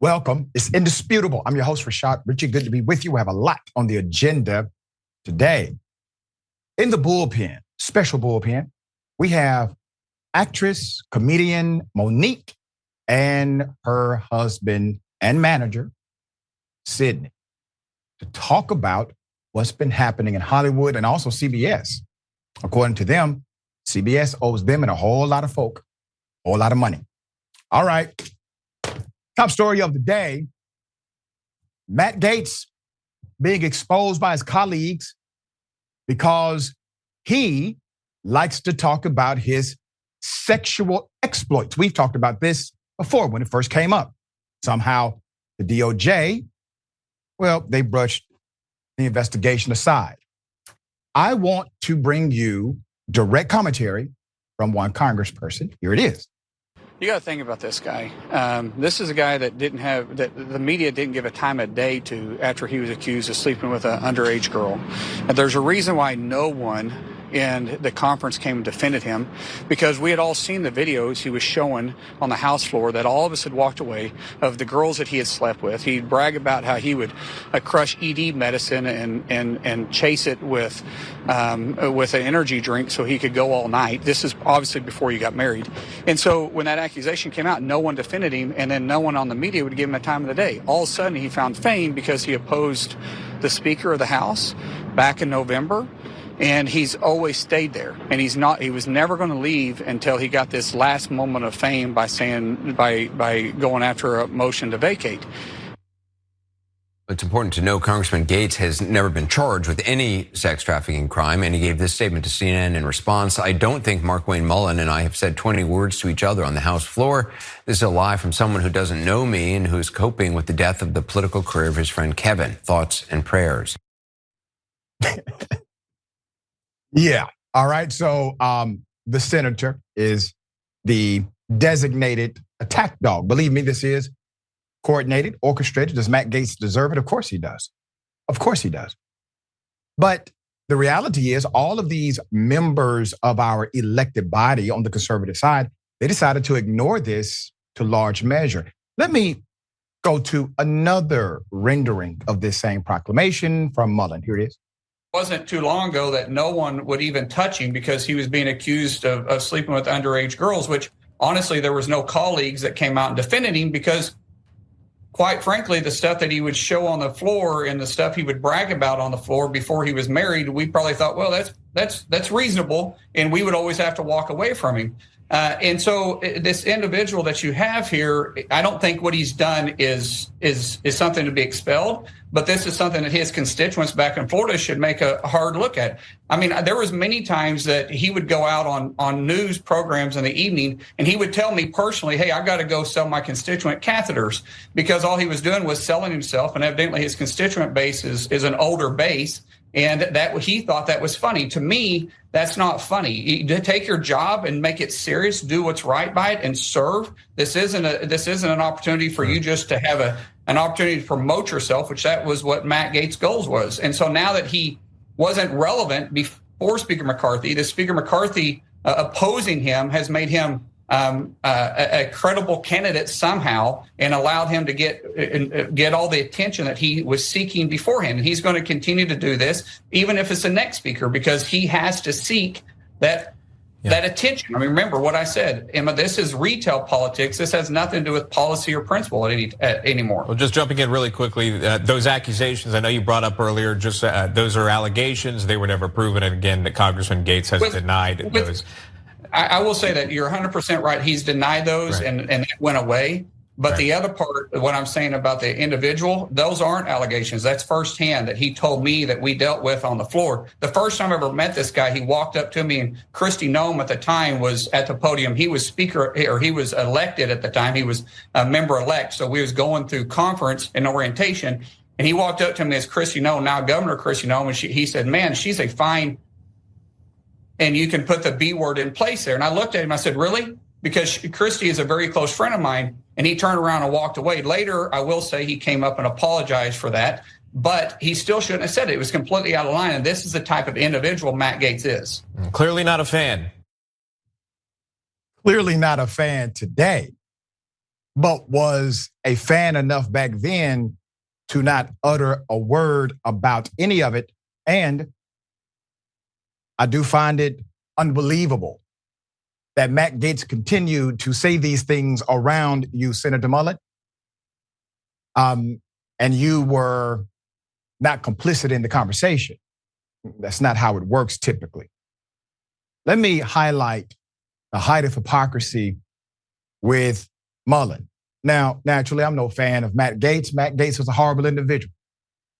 Welcome. It's indisputable. I'm your host, Rashad. Richey, good to be with you. We have a lot on the agenda today. In the bullpen, special bullpen, we have actress, comedian Monique and her husband and manager, Sydney, to talk about what's been happening in Hollywood and also CBS. According to them, CBS owes them and a whole lot of folk a whole lot of money. All right. Top story of the day, Matt Gaetz being exposed by his colleagues because he likes to talk about his sexual exploits. We've talked about this before when it first came up. Somehow the DOJ, well, they brushed the investigation aside. I want to bring you direct commentary from one congressperson. Here it is. You got to think about this guy. This is a guy that the media didn't give a time of day to after he was accused of sleeping with an underage girl. And there's a reason why no one in the conference came and defended him, because we had all seen the videos he was showing on the House floor that all of us had walked away of the girls that he had slept with. He'd brag about how he would crush ED medicine and chase it with an energy drink so he could go all night. This is obviously before he got married. And so when that accusation came out, no one defended him, and then no one on the media would give him a time of the day. All of a sudden he found fame because he opposed the Speaker of the House back in November. And he's always stayed there, and he was never going to leave until he got this last moment of fame by going after a motion to vacate. It's important to know Congressman Gaetz has never been charged with any sex trafficking crime, and he gave this statement to CNN in response. I don't think Mark Wayne Mullen and I have said 20 words to each other on the House floor. This is a lie from someone who doesn't know me and who's coping with the death of the political career of his friend Kevin. Thoughts and prayers. Yeah. All right. So the senator is the designated attack dog. Believe me, this is coordinated, orchestrated. Does Matt Gaetz deserve it? Of course he does. Of course he does. But the reality is all of these members of our elected body on the conservative side, they decided to ignore this to large measure. Let me go to another rendering of this same proclamation from Mullen. Here it is. Wasn't too long ago that no one would even touch him because he was being accused of sleeping with underage girls, which honestly, there was no colleagues that came out and defended him because, quite frankly, the stuff that he would show on the floor and the stuff he would brag about on the floor before he was married, we probably thought, well, that's reasonable, and we would always have to walk away from him. And so this individual that you have here, I don't think what he's done is something to be expelled, but this is something that his constituents back in Florida should make a hard look at. I mean, there was many times that he would go out on news programs in the evening and he would tell me personally, hey, I got to go sell my constituent catheters, because all he was doing was selling himself, and evidently his constituent base is an older base. And that he thought that was funny. To me, that's not funny. You take your job and make it serious, do what's right by it, and serve. This isn't an opportunity for you just to have an opportunity to promote yourself, which that was what Matt Gaetz' goals was. And so now that he wasn't relevant before Speaker McCarthy, the Speaker McCarthy opposing him has made him a credible candidate somehow, and allowed him to get all the attention that he was seeking beforehand. And he's going to continue to do this, even if it's the next speaker, because he has to seek that attention. I mean, remember what I said, Emma, this is retail politics. This has nothing to do with policy or principle anymore. Well, just jumping in really quickly, those accusations I know you brought up earlier, just those are allegations. They were never proven. And again, that Congressman Gaetz has denied those. I will say that you're 100% right. He's denied those, right, and it went away. But right, the other part, what I'm saying about the individual, those aren't allegations. That's firsthand that he told me that we dealt with on the floor. The first time I ever met this guy, he walked up to me, and Kristi Noem at the time was at the podium. He was speaker, or he was elected at the time. He was a member-elect. So we was going through conference and orientation, and he walked up to me as Kristi Noem, now Governor Kristi Noem, and he said, man, she's a fine, and you can put the B word in place there. And I looked at him, I said, really? Because Kristi is a very close friend of mine. And he turned around and walked away. Later, I will say he came up and apologized for that, but he still shouldn't have said it. It was completely out of line. And this is the type of individual Matt Gaetz is. Clearly not a fan. Clearly not a fan today. but was a fan enough back then to not utter a word about any of it. And I do find it unbelievable that Matt Gaetz continued to say these things around you, Senator Mullen. And you were not complicit in the conversation. That's not how it works typically. Let me highlight the height of hypocrisy with Mullen. Now, naturally, I'm no fan of Matt Gaetz. Matt Gaetz was a horrible individual.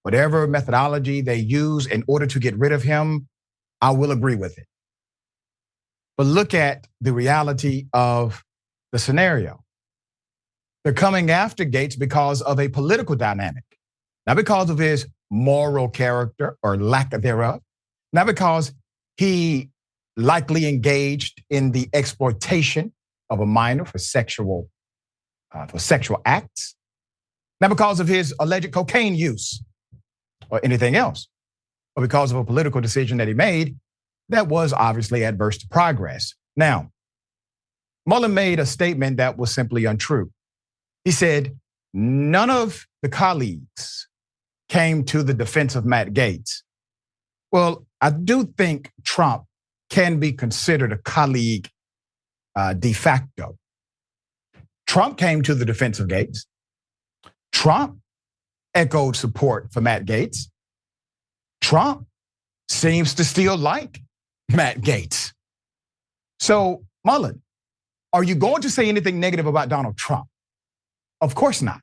Whatever methodology they use in order to get rid of him, I will agree with it. But look at the reality of the scenario. They're coming after Gaetz because of a political dynamic, not because of his moral character or lack thereof, not because he likely engaged in the exploitation of a minor for sexual acts, not because of his alleged cocaine use or anything else, but because of a political decision that he made that was obviously adverse to progress. Now, Mullen made a statement that was simply untrue. He said, none of the colleagues came to the defense of Matt Gaetz. Well, I do think Trump can be considered a colleague de facto. Trump came to the defense of Gaetz. Trump echoed support for Matt Gaetz. Trump seems to still like Matt Gaetz. So, Mullen, are you going to say anything negative about Donald Trump? Of course not.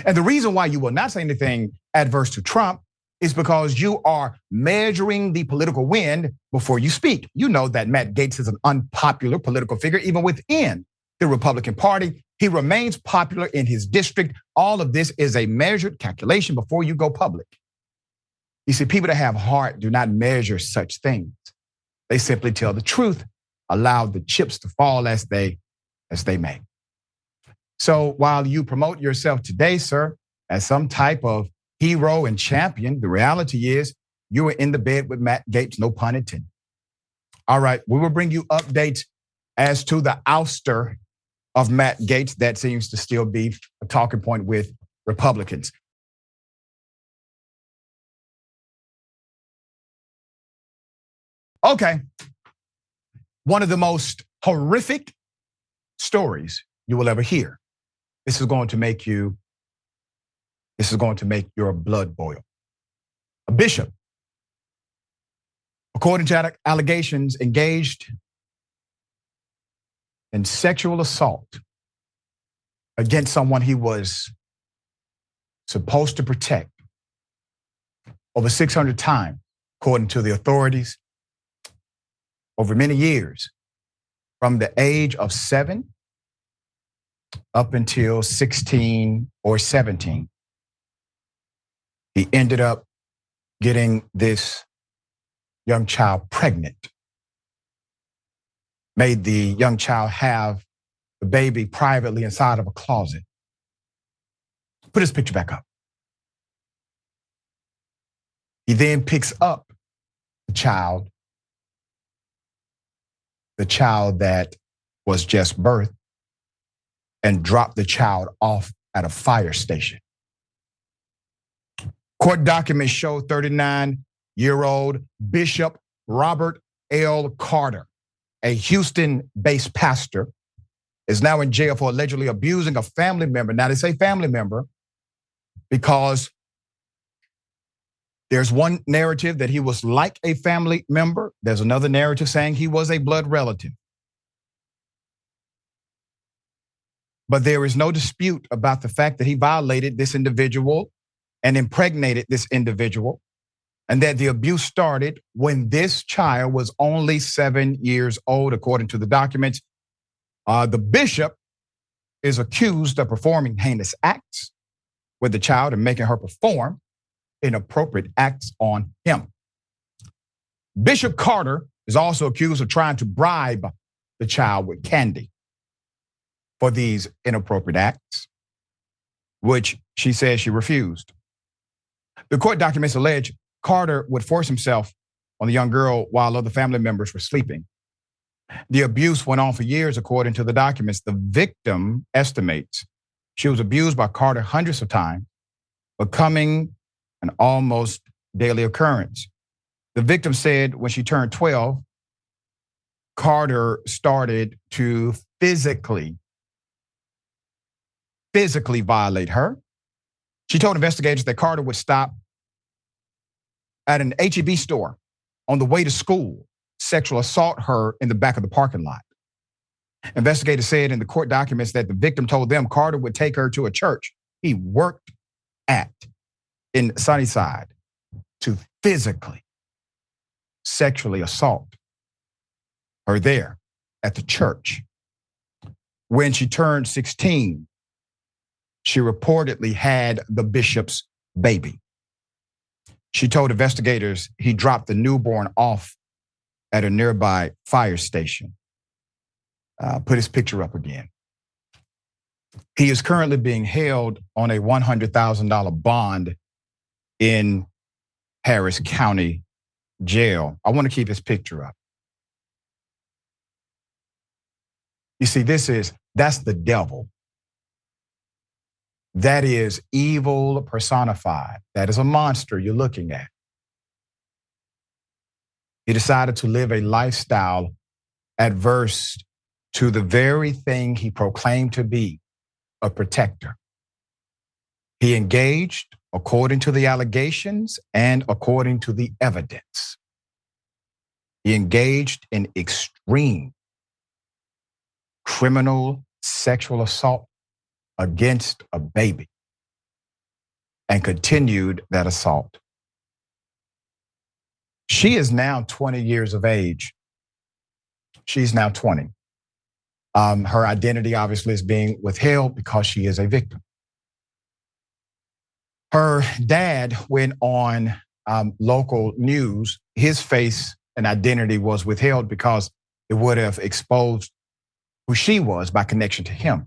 And the reason why you will not say anything adverse to Trump is because you are measuring the political wind before you speak. You know that Matt Gaetz is an unpopular political figure, even within the Republican Party. He remains popular in his district. All of this is a measured calculation before you go public. You see, people that have heart do not measure such things. They simply tell the truth, allow the chips to fall as they may. So while you promote yourself today, sir, as some type of hero and champion, the reality is you were in the bed with Matt Gaetz, no pun intended. All right, we will bring you updates as to the ouster of Matt Gaetz. That seems to still be a talking point with Republicans. Okay, one of the most horrific stories you will ever hear. This is going to make your blood boil. A bishop, according to allegations, engaged in sexual assault against someone he was supposed to protect over 600 times, according to the authorities, over many years, from the age of 7 up until 16 or 17. He ended up getting this young child pregnant, made the young child have the baby privately inside of a closet. Put his picture back up. He then picks up the child that was just birthed, and dropped the child off at a fire station. Court documents show 39-year-old Bishop Robert L. Carter, a Houston-based pastor, is now in jail for allegedly abusing a family member. Now, they say family member because there's one narrative that he was like a family member. There's another narrative saying he was a blood relative. But there is no dispute about the fact that he violated this individual and impregnated this individual, and that the abuse started when this child was only 7 years old, according to the documents. The bishop is accused of performing heinous acts with the child and making her perform inappropriate acts on him. Bishop Carter is also accused of trying to bribe the child with candy for these inappropriate acts, which she says she refused. The court documents allege Carter would force himself on the young girl while other family members were sleeping. The abuse went on for years, according to the documents. The victim estimates she was abused by Carter hundreds of times, becoming an almost daily occurrence. The victim said when she turned 12, Carter started to physically violate her. She told investigators that Carter would stop at an H-E-B store on the way to school, sexual assault her in the back of the parking lot. Investigators said in the court documents that the victim told them Carter would take her to a church he worked at in Sunnyside to physically, sexually assault her there at the church. When she turned 16, she reportedly had the bishop's baby. She told investigators he dropped the newborn off at a nearby fire station. Put his picture up again. He is currently being held on a $100,000 bond in Harris County Jail. I want to keep his picture up. You see, that's the devil. That is evil personified. That is a monster you're looking at. He decided to live a lifestyle adverse to the very thing he proclaimed to be a protector. He engaged according to the allegations and according to the evidence. He engaged in extreme criminal sexual assault against a baby and continued that assault. She is now 20 years of age. She's now 20. Her identity obviously is being withheld because she is a victim. Her dad went on local news. His face and identity was withheld because it would have exposed who she was by connection to him.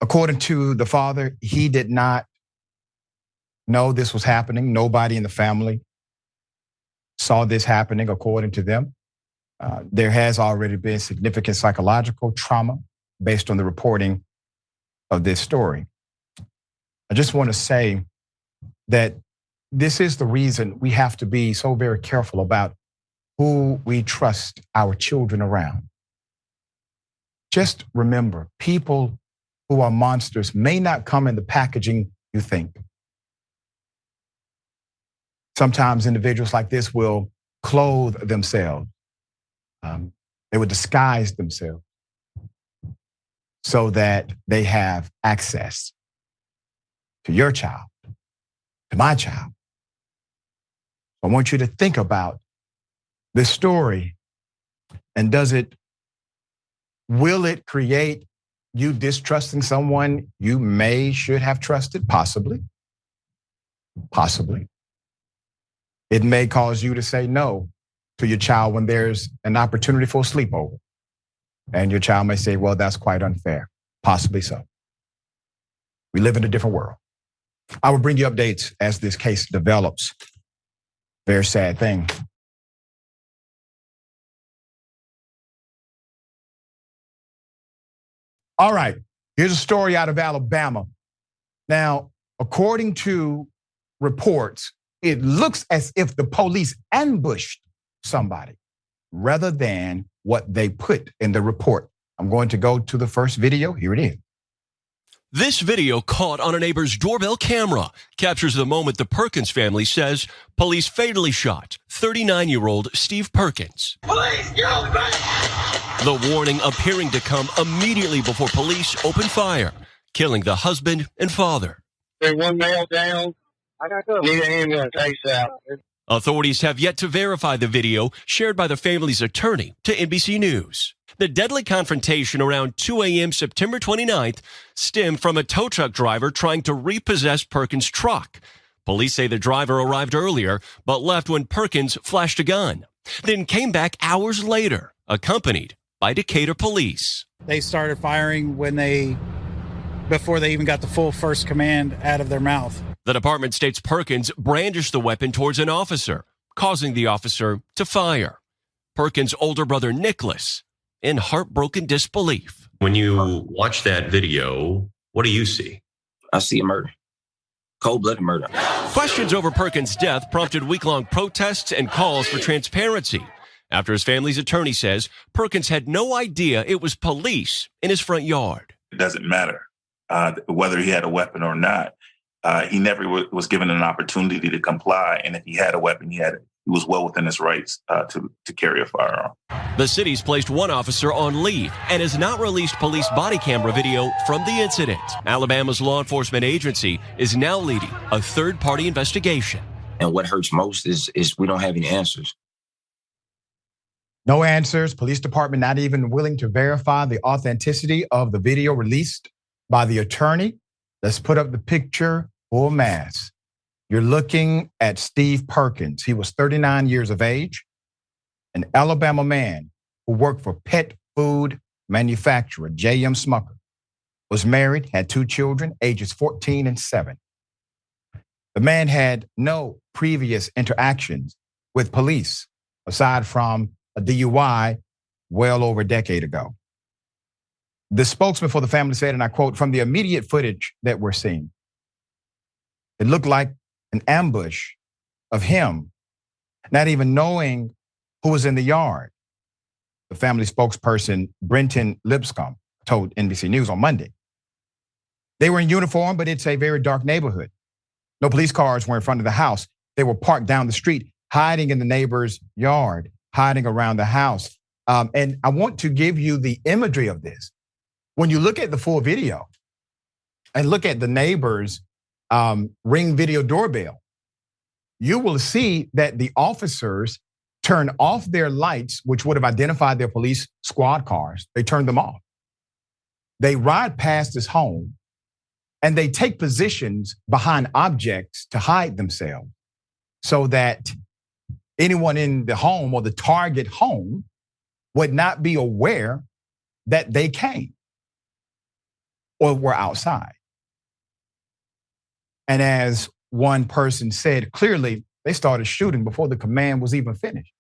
According to the father, he did not know this was happening. Nobody in the family saw this happening, according to them. There has already been significant psychological trauma based on the reporting of this story. I just want to say that this is the reason we have to be so very careful about who we trust our children around. Just remember, people who are monsters may not come in the packaging you think. Sometimes individuals like this will clothe themselves. They would disguise themselves so that they have access to your child, to my child. I want you to think about this story, and will it create you distrusting someone you should have trusted? Possibly. Possibly. It may cause you to say no to your child when there's an opportunity for a sleepover. And your child may say, well, that's quite unfair. Possibly so. We live in a different world. I will bring you updates as this case develops. Very sad thing. All right, here's a story out of Alabama. Now, according to reports, it looks as if the police ambushed somebody rather than what they put in the report. I'm going to go to the first video. Here it is. This video, caught on a neighbor's doorbell camera, captures the moment the Perkins family says police fatally shot 39-year-old Steve Perkins. Police, get off me! The warning appearing to come immediately before police open fire, killing the husband and father. There's one male down. I got to need an ambulance ASAP. Authorities have yet to verify the video shared by the family's attorney to NBC News. The deadly confrontation around 2 a.m. September 29th stemmed from a tow truck driver trying to repossess Perkins' truck. Police say the driver arrived earlier, but left when Perkins flashed a gun, then came back hours later, accompanied by Decatur police. They started firing before they even got the full first command out of their mouth. The department states Perkins brandished the weapon towards an officer, causing the officer to fire. Perkins' older brother Nicholas in heartbroken disbelief. When you watch that video, what do you see? I see a murder. Cold-blooded murder. Questions over Perkins' death prompted week-long protests and calls for transparency after his family's attorney says Perkins had no idea it was police in his front yard. It doesn't matter whether he had a weapon or not. He never was given an opportunity to comply, and if he had a weapon, he was well within his rights to carry a firearm. The city's placed one officer on leave and has not released police body camera video from the incident. Alabama's law enforcement agency is now leading a third-party investigation. And what hurts most is we don't have any answers. No answers. Police department not even willing to verify the authenticity of the video released by the attorney. Let's put up the picture full mass. You're looking at Steve Perkins. He was 39 years of age, an Alabama man who worked for pet food manufacturer J.M. Smucker, was married, had 2 children, ages 14 and 7. The man had no previous interactions with police aside from a DUI well over a decade ago. The spokesman for the family said, and I quote, "From the immediate footage that we're seeing, it looked like an ambush of him, not even knowing who was in the yard." The family spokesperson, Brenton Lipscomb, told NBC News on Monday. They were in uniform, but it's a very dark neighborhood. No police cars were in front of the house. They were parked down the street, hiding in the neighbor's yard, hiding around the house. And I want to give you the imagery of this. When you look at the full video and look at the neighbor's Ring video doorbell, you will see that the officers turn off their lights, which would have identified their police squad cars. They turned them off. They ride past his home and they take positions behind objects to hide themselves so that anyone in the home or the target home would not be aware that they came or were outside. And as one person said, clearly they started shooting before the command was even finished.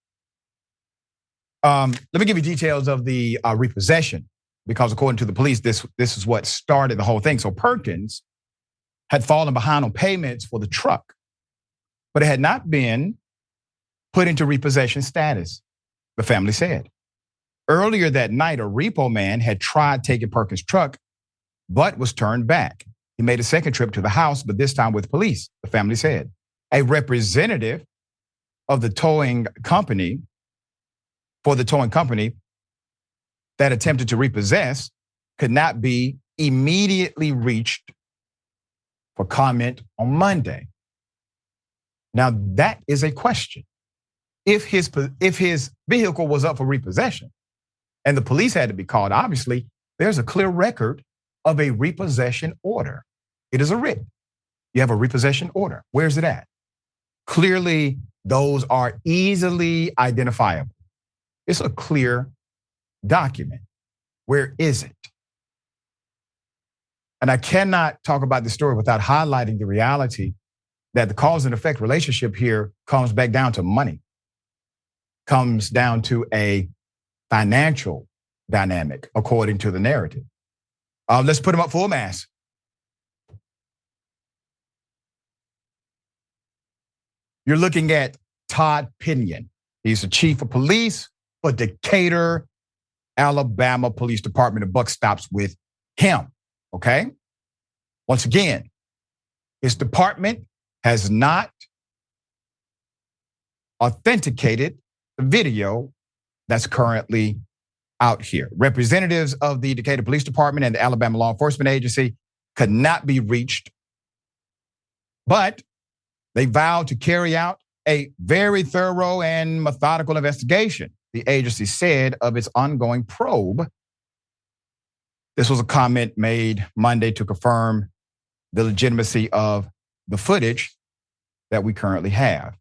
Let me give you details of the repossession, because according to the police, this is what started the whole thing. So Perkins had fallen behind on payments for the truck, but it had not been put into repossession status, the family said. Earlier that night, a repo man had tried taking Perkins' truck, but was turned back. He made a second trip to the house, but this time with police, the family said. A representative of the towing company, for the towing company that attempted to repossess, could not be immediately reached for comment on Monday. Now that is a question. If his vehicle was up for repossession and the police had to be called, obviously there's a clear record of a repossession order. It is a writ. You have a repossession order. Where's it at? Clearly, those are easily identifiable. It's a clear document. Where is it? And I cannot talk about this story without highlighting the reality that the cause and effect relationship here comes back down to money, comes down to a financial dynamic, according to the narrative. Let's put him up full mass. You're looking at Todd Pinion. He's the chief of police for Decatur, Alabama Police Department. The buck stops with him, okay? Once again, his department has not authenticated the video that's currently out here. Representatives of the Decatur Police Department and the Alabama Law Enforcement Agency could not be reached, but they vowed to carry out a very thorough and methodical investigation, the agency said, of its ongoing probe. This was a comment made Monday to confirm the legitimacy of the footage that we currently have.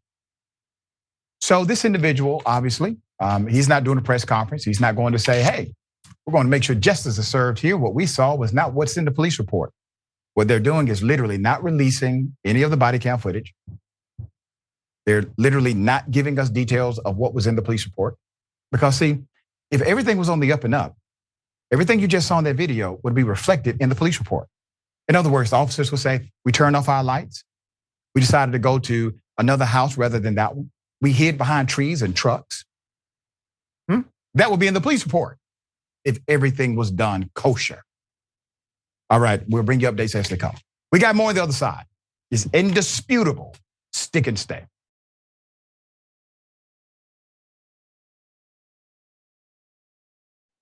So this individual, obviously, he's not doing a press conference. He's not going to say, hey, we're going to make sure justice is served here. What we saw was not what's in the police report. What they're doing is literally not releasing any of the body cam footage. They're literally not giving us details of what was in the police report. Because see, if everything was on the up and up, everything you just saw in that video would be reflected in the police report. In other words, the officers would say, we turned off our lights. We decided to go to another house rather than that one. We hid behind trees and trucks. That would be in the police report if everything was done kosher. All right, we'll bring you updates as they come. We got more on the other side. It's indisputable. Stick and stay.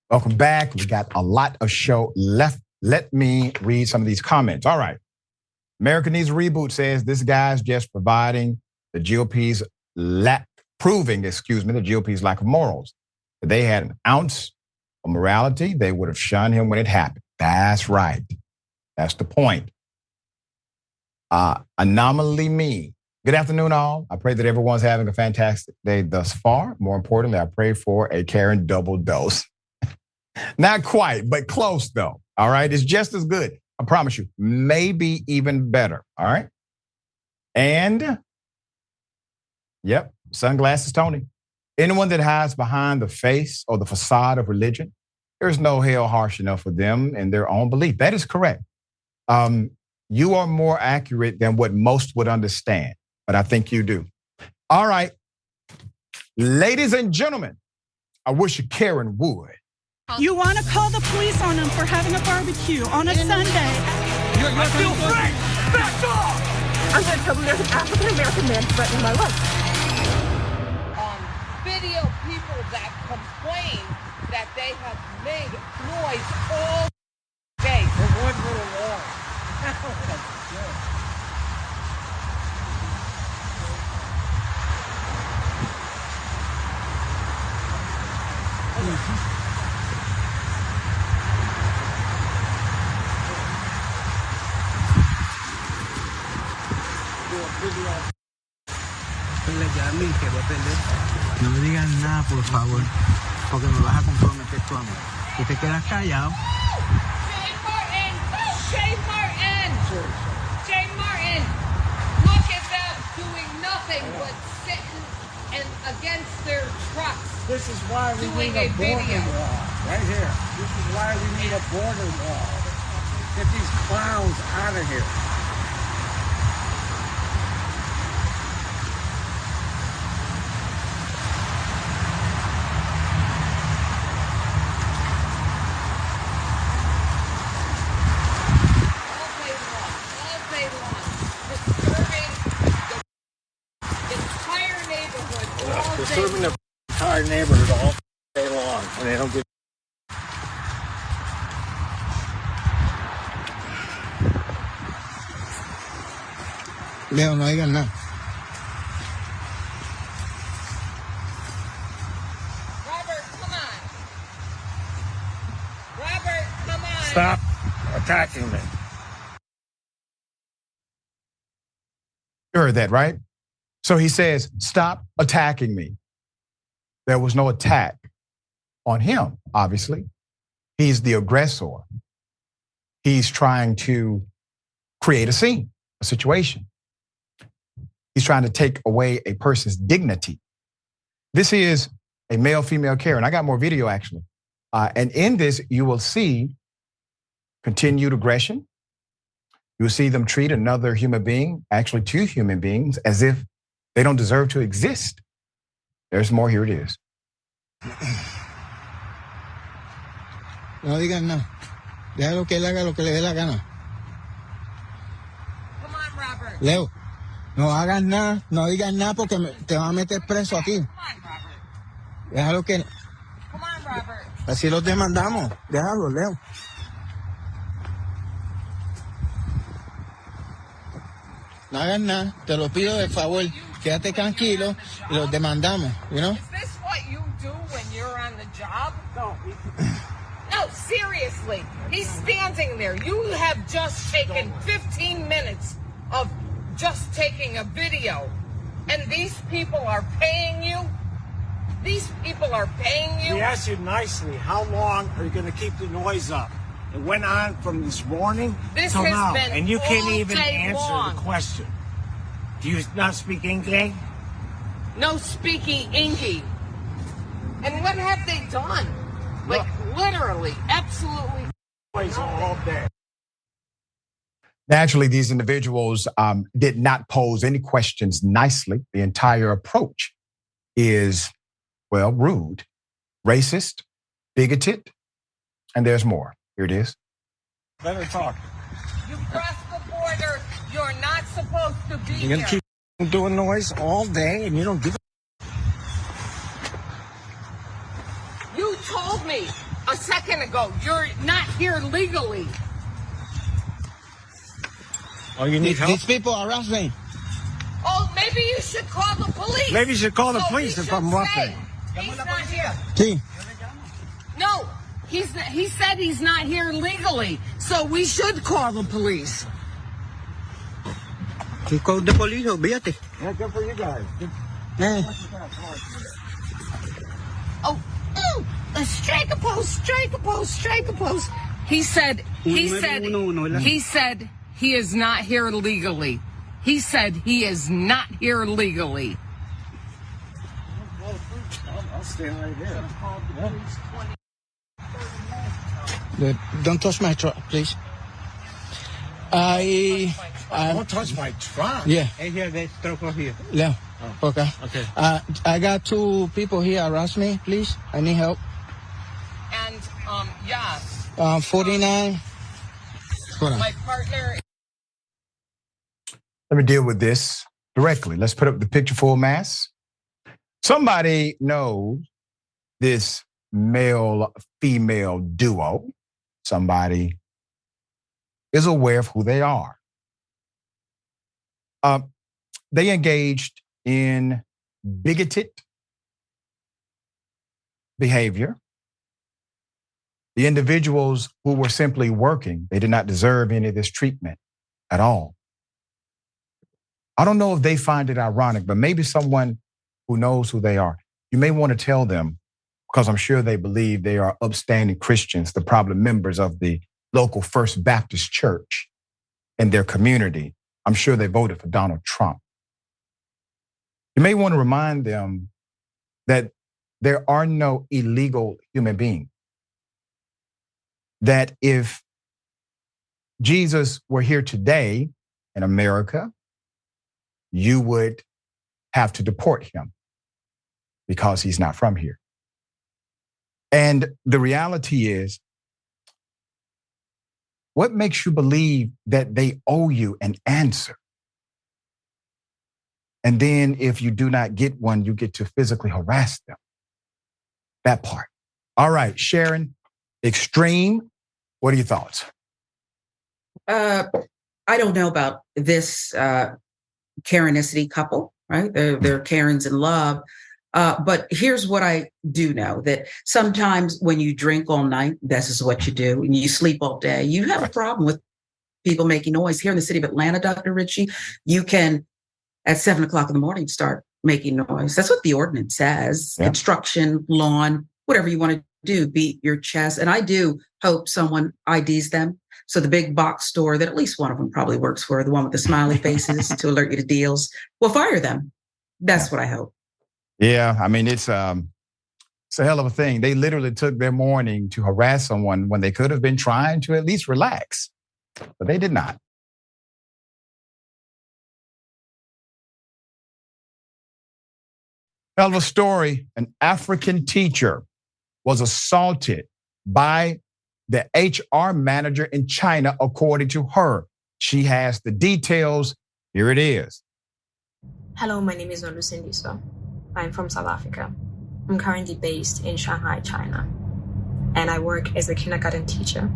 Welcome back. We got a lot of show left. Let me read some of these comments. All right. America Needs a Reboot says this guy's just proving the GOP's lack of morals. If they had an ounce of morality, they would have shunned him when it happened. That's right. That's the point. Anomaly me. Good afternoon, all. I pray that everyone's having a fantastic day thus far. More importantly, I pray for a Karen double dose. Not quite, but close though. All right. It's just as good. I promise you. Maybe even better. All right. And yep, sunglasses Tony. Anyone that hides behind the face or the facade of religion, there's no hell harsh enough for them in their own belief. That is correct. You are more accurate than what most would understand, but I think you do. All right. Ladies and gentlemen, I wish Karen would. You want to call the police on them for having a barbecue on a Sunday. I feel free! Back off! I'm going to tell them there's an African-American man threatening my life. Video people that complain that they have made noise all day. For one little wall. No me digan nada, por favor, porque me vas a comprometer tú a mí. Y te quedas callado. Shane Martin! Shane Martin! Look at them doing nothing but sitting and against their trucks. This is why we need a border wall. Right here. This is why we need a border wall. Get these clowns out of here. Disturbing the entire neighborhood all day long, and they don't get. Leo, no digan nada. Robert, come on. Robert, come on. Stop attacking me. You heard that, right? So he says, stop attacking me. There was no attack on him, obviously. He's the aggressor. He's trying to create a scene, a situation. He's trying to take away a person's dignity. This is a male-female Karen. I got more video, actually. And in this, you will see continued aggression. You'll see them treat another human being, actually two human beings, as if they don't deserve to exist. There's more. Here it is. No digan nada. Déjalo que él haga lo que le dé la gana. Come on, Robert. Leo, no hagas nada, no digas nada porque te van a meter preso aquí. Come on, Robert. Déjalo que. Come on, Robert. Así los demandamos. Déjalo, Leo. No hagas nada, te lo pido de favor. Quédate tranquilo y los demandamos, you know? Is this what you do when you're on the job? No, seriously. He's standing there. You have just taken 15 minutes of just taking a video. And these people are paying you? These people are paying you? We asked you nicely, how long are you going to keep the noise up? It went on from this morning till now, and you can't even answer the question. Do you not speak English? No speaky ingy. And what have they done? Like, literally, absolutely. All day. Naturally, these individuals did not pose any questions nicely. The entire approach is, well, rude, racist, bigoted, and there's more. Here it is. Better talk. You cross the border. You're not supposed to be You're gonna here. keep doing noise all day, and you don't give a. You told me a second ago you're not here legally. Oh, you need help? These people harass me. Oh, maybe you should call the police. Maybe you should call the So police he if I'm should roughing. say he's not here. Sí. No, he said he's not here legally. So we should call the police. You call the police, olvídate. Yeah, good for you guys. Eh. Oh, strike a post, strike a post, strike a post. He said he is not here legally. He said he is not here legally. I'll stay right here. Don't touch my truck, please. Don't touch my truck. Yeah. Here, there's truck over here. Yeah. Okay. Okay. I got two people here harass me, please. I need help. And yeah. 49. My partner. Let me deal with this directly. Let's put up the picture full mass. Somebody knows this male-female duo. Somebody is aware of who they are. They engaged in bigoted behavior. The individuals who were simply working, they did not deserve any of this treatment at all. I don't know if they find it ironic, but maybe someone who knows who they are, you may want to tell them, because I'm sure they believe they are upstanding Christians, the problem members of the local First Baptist Church in their community. I'm sure they voted for Donald Trump. You may want to remind them that there are no illegal human beings. That if Jesus were here today in America, you would have to deport him because he's not from here. And the reality is, what makes you believe that they owe you an answer? And then if you do not get one, you get to physically harass them. That part. All right, Sharon, extreme. What are your thoughts? I don't know about this Karenicity couple, right? They're Karens in love. But here's what I do know, that sometimes when you drink all night, this is what you do, and you sleep all day, you have a problem with people making noise. Here in the city of Atlanta, Dr. Richey, you can, at 7 o'clock in the morning, start making noise. That's what the ordinance says. Yeah. Construction, lawn, whatever you want to do, beat your chest. And I do hope someone IDs them. So the big box store that at least one of them probably works for, the one with the smiley faces to alert you to deals, will fire them. That's what I hope. Yeah, I mean, it's a hell of a thing. They literally took their morning to harass someone when they could have been trying to at least relax, but they did not. Hell of a story. An African teacher was assaulted by the HR manager in China, according to her. She has the details. Here it is. Hello, my name is Olusindiso. I'm from South Africa. I'm currently based in Shanghai, China, and I work as a kindergarten teacher.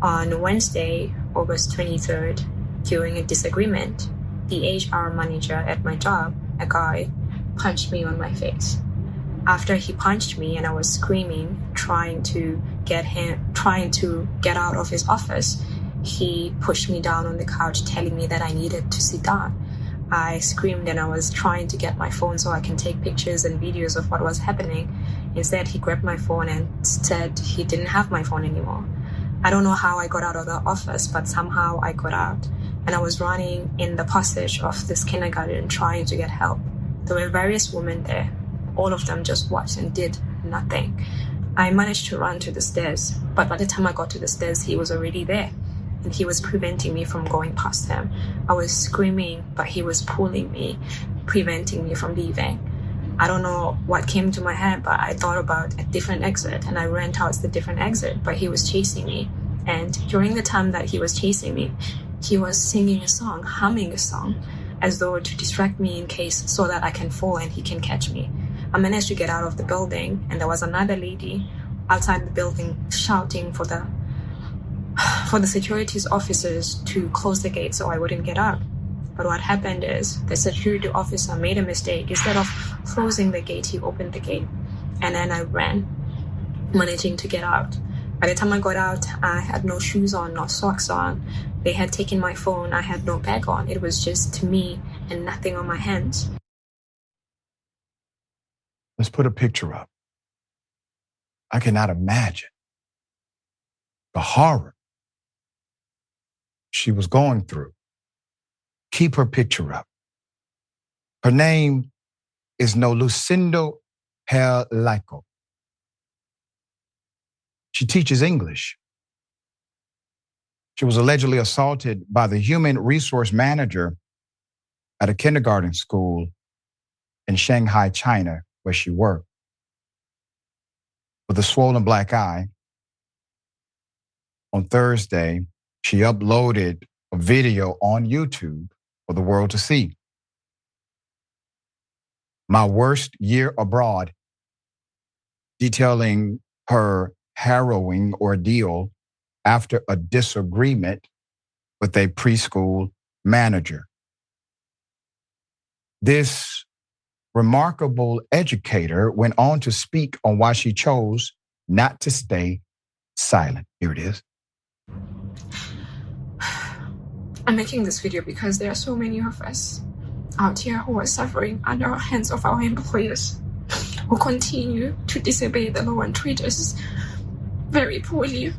On Wednesday, August 23rd, during a disagreement, the HR manager at my job, a guy, punched me on my face. After he punched me and I was screaming, trying to get out of his office, he pushed me down on the couch, telling me that I needed to sit down. I screamed and I was trying to get my phone so I can take pictures and videos of what was happening. Instead, he grabbed my phone and said he didn't have my phone anymore. I don't know how I got out of the office, but somehow I got out. And I was running in the passage of this kindergarten trying to get help. There were various women there. All of them just watched and did nothing. I managed to run to the stairs, but by the time I got to the stairs, he was already there, and he was preventing me from going past him. I was screaming, but he was pulling me, preventing me from leaving. I don't know what came to my head, but I thought about a different exit, and I ran towards the different exit, but he was chasing me. And during the time that he was chasing me, he was singing a song, humming a song, as though to distract me in case so that I can fall and he can catch me. I managed to get out of the building, and there was another lady outside the building shouting for the securities officers to close the gate so I wouldn't get out. But what happened is the security officer made a mistake. Instead of closing the gate, he opened the gate, and then I ran, managing to get out. By the time I got out, I had no shoes on, no socks on. They had taken my phone. I had no bag on. It was just me and nothing on my hands. Let's put a picture up. I cannot imagine the horror she was going through. Keep her picture up. Her name is no Lucindo Herlico. She teaches English. She was allegedly assaulted by the human resource manager at a kindergarten school in Shanghai, China, where she worked. With a swollen black eye, on Thursday, she uploaded a video on YouTube for the world to see. My worst year abroad, detailing her harrowing ordeal after a disagreement with a preschool manager. This remarkable educator went on to speak on why she chose not to stay silent. Here it is. I'm making this video because there are so many of us out here who are suffering under the hands of our employers, who continue to disobey the law and treat us very poorly.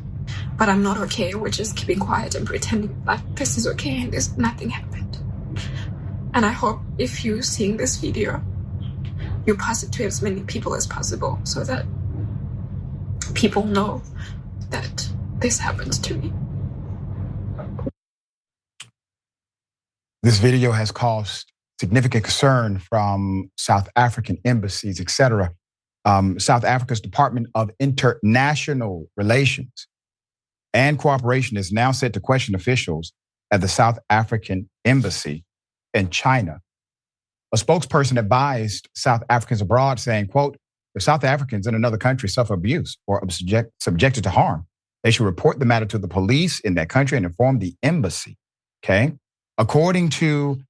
But I'm not okay with just keeping quiet and pretending that this is okay and there's nothing happened. And I hope if you're seeing this video, you pass it to as many people as possible so that people know that this happened to me. This video has caused significant concern from South African embassies, etc. South Africa's Department of International Relations and Cooperation is now set to question officials at the South African embassy in China. A spokesperson advised South Africans abroad saying, quote, if South Africans in another country suffer abuse or are subjected to harm, they should report the matter to the police in that country and inform the embassy, okay? According to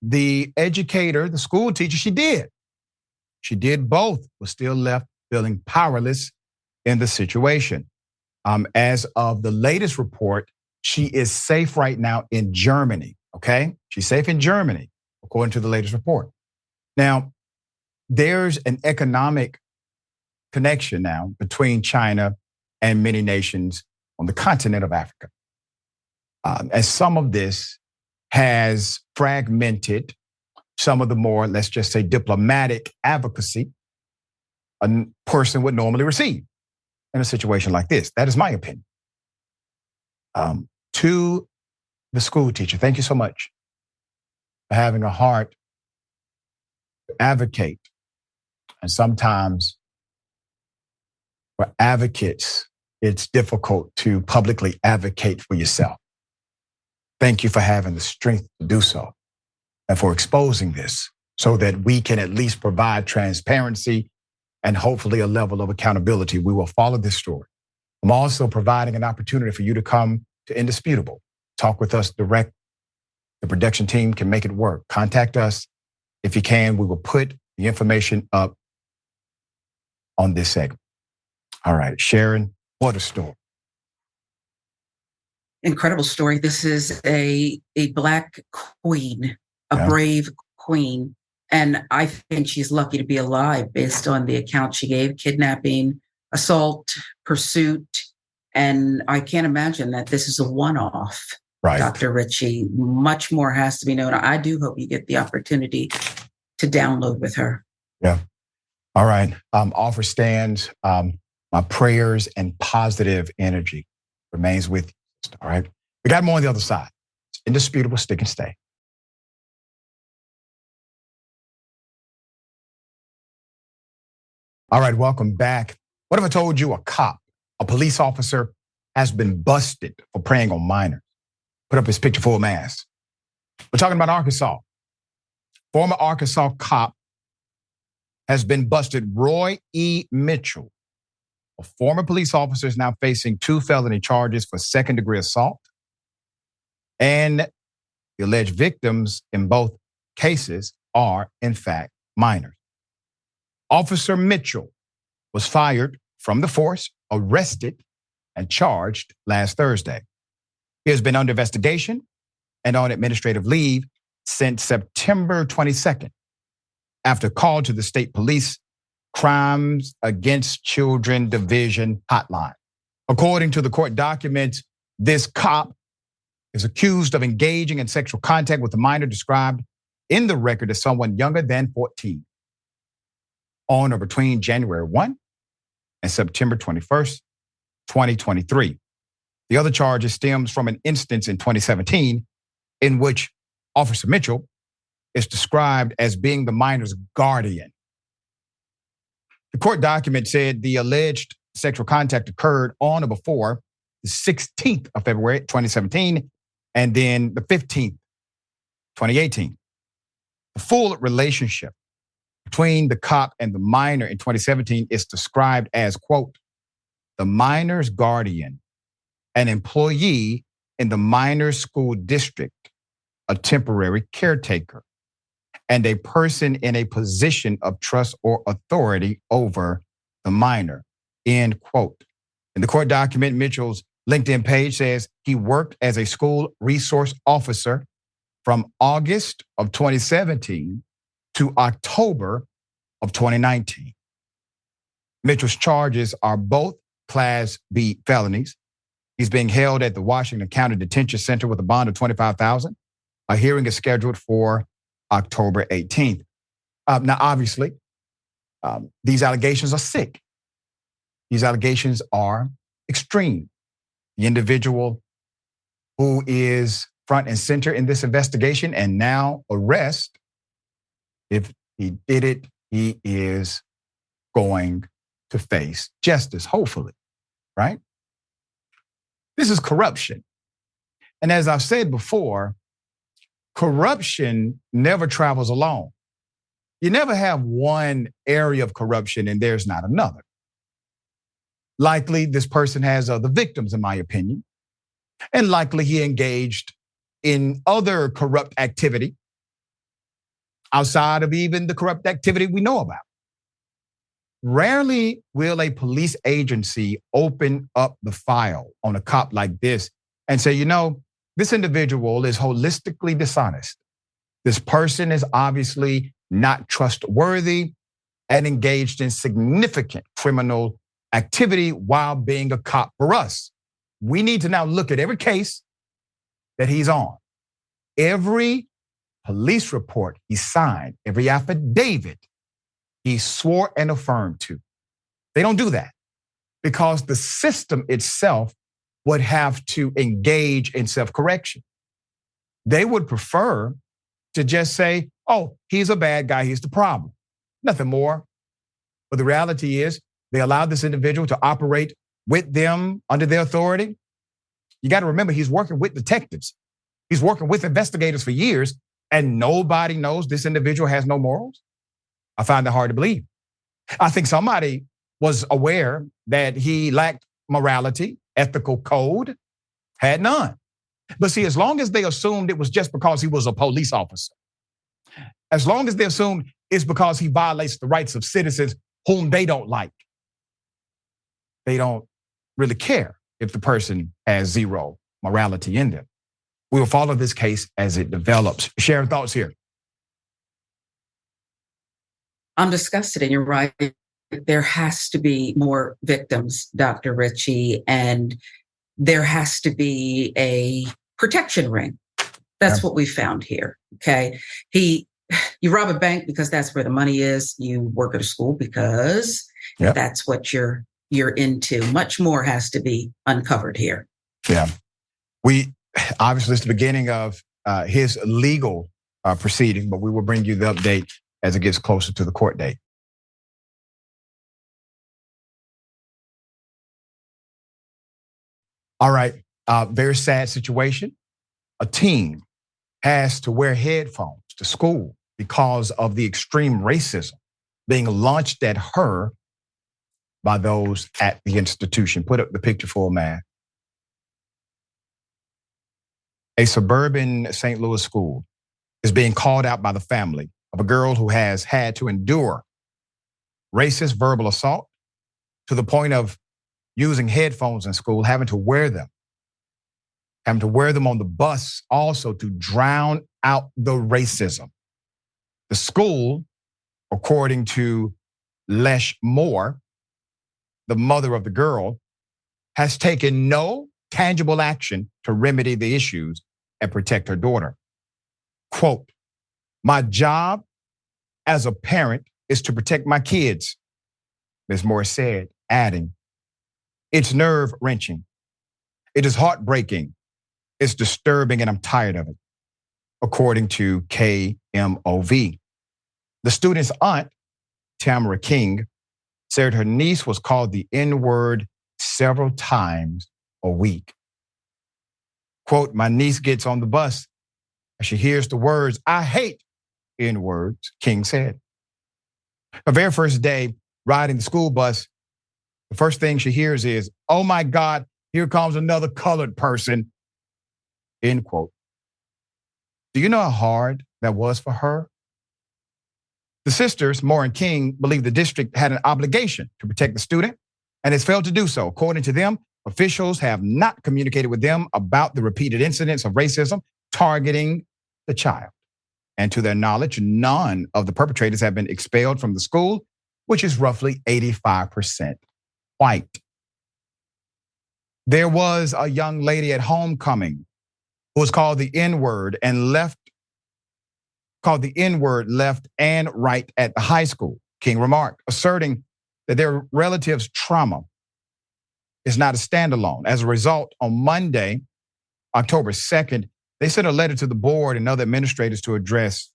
the educator, the school teacher, she did. She did both, was still left feeling powerless in the situation. As of the latest report, she is safe right now in Germany, okay? She's safe in Germany, according to the latest report. Now, there's an economic connection now between China and many nations on the continent of Africa. As some of this has fragmented some of the more, let's just say, diplomatic advocacy a person would normally receive in a situation like this. That is my opinion. To the school teacher, thank you so much for having a heart to advocate. And sometimes for advocates, it's difficult to publicly advocate for yourself. Thank you for having the strength to do so and for exposing this so that we can at least provide transparency and hopefully a level of accountability. We will follow this story. I'm also providing an opportunity for you to come to Indisputable. Talk with us direct. The production team can make it work. Contact us if you can. We will put the information up on this segment. All right, Sharon, what a story. Incredible story. This is a Black queen, a brave queen. And I think she's lucky to be alive based on the account she gave: kidnapping, assault, pursuit. And I can't imagine that this is a one-off, right, Dr. Richey. Much more has to be known. I do hope you get the opportunity to download with her. Yeah. All right. Offer stands. My prayers and positive energy remains with you. All right. We got more on the other side. It's indisputable. Stick and stay. All right. Welcome back. What if I told you a police officer, has been busted for preying on minors? Put up his picture full mask. We're talking about Arkansas. Former Arkansas cop has been busted. Roy E. Mitchell, a former police officer, is now facing 2 felony charges for second-degree assault. And the alleged victims in both cases are, in fact, minors. Officer Mitchell was fired from the force, arrested, and charged last Thursday. He has been under investigation and on administrative leave since September 22nd, after a call to the state police Crimes Against Children Division hotline. According to the court documents, this cop is accused of engaging in sexual contact with a minor described in the record as someone younger than 14 on or between January 1 and September 21st, 2023. The other charge stems from an instance in 2017 in which Officer Mitchell is described as being the minor's guardian. The court document said the alleged sexual contact occurred on or before the 16th of February, 2017, and then the 15th, 2018. The full relationship between the cop and the minor in 2017 is described as, quote, the minor's guardian, an employee in the minor's school district, a temporary caretaker, and a person in a position of trust or authority over the minor, end quote. In the court document, Mitchell's LinkedIn page says he worked as a school resource officer from August of 2017 to October of 2019. Mitchell's charges are both Class B felonies. He's being held at the Washington County Detention Center with a bond of $25,000. A hearing is scheduled for October 18th. Now, obviously, these allegations are sick. These allegations are extreme. The individual who is front and center in this investigation and now arrest, if he did it, he is going to face justice, hopefully, right? This is corruption. And as I've said before, corruption never travels alone. You never have one area of corruption and there's not another. Likely this person has other victims, in my opinion, and likely he engaged in other corrupt activity outside of even the corrupt activity we know about. Rarely will a police agency open up the file on a cop like this and say, you know, this individual is holistically dishonest. This person is obviously not trustworthy and engaged in significant criminal activity while being a cop for us. We need to now look at every case that he's on, every police report he signed, every affidavit he swore and affirmed to. They don't do that because the system itself would have to engage in self-correction. They would prefer to just say, oh, he's a bad guy, he's the problem. Nothing more. But the reality is they allowed this individual to operate with them under their authority. You got to remember, he's working with detectives. He's working with investigators for years, and nobody knows this individual has no morals. I find that hard to believe. I think somebody was aware that he lacked morality, ethical code, had none. But see, as long as they assumed it was just because he was a police officer, as long as they assumed it's because he violates the rights of citizens whom they don't like, they don't really care if the person has zero morality in them. We will follow this case as it develops. Sharon, thoughts here? I'm disgusted, and you're right. There has to be more victims, Dr. Richey, and there has to be a protection ring. That's what we found here, okay? He you rob a bank because that's where the money is. You work at a school because that's what you're into. Much more has to be uncovered here. Yeah. We obviously it's the beginning of his legal proceeding, but we will bring you the update as it gets closer to the court date. All right. Very sad situation. A teen has to wear headphones to school because of the extreme racism being launched at her by those at the institution. Put up the picture for man. A suburban St. Louis school is being called out by the family of a girl who has had to endure racist verbal assault to the point of using headphones in school, having to wear them on the bus also to drown out the racism. The school, according to Lesh Moore, the mother of the girl, has taken no tangible action to remedy the issues and protect her daughter. Quote, "My job as a parent is to protect my kids," Ms. Moore said, adding, "It's nerve-wrenching. It is heartbreaking. It's disturbing, and I'm tired of it," according to KMOV. The student's aunt, Tamara King, said her niece was called the N-word several times a week. Quote, "My niece gets on the bus and she hears the words, 'I hate N-words,'" King said. Her very first day riding the school bus, the first thing she hears is, "Oh my God, here comes another colored person," end quote. Do you know how hard that was for her? The sisters, Moore and King, believe the district had an obligation to protect the student and has failed to do so. According to them, officials have not communicated with them about the repeated incidents of racism targeting the child. And to their knowledge, none of the perpetrators have been expelled from the school, which is roughly 85% white. There was a young lady at homecoming who was called the N-word left and right at the high school, King remarked, asserting that their relative's trauma is not a standalone. As a result, on Monday, October 2nd, they sent a letter to the board and other administrators to address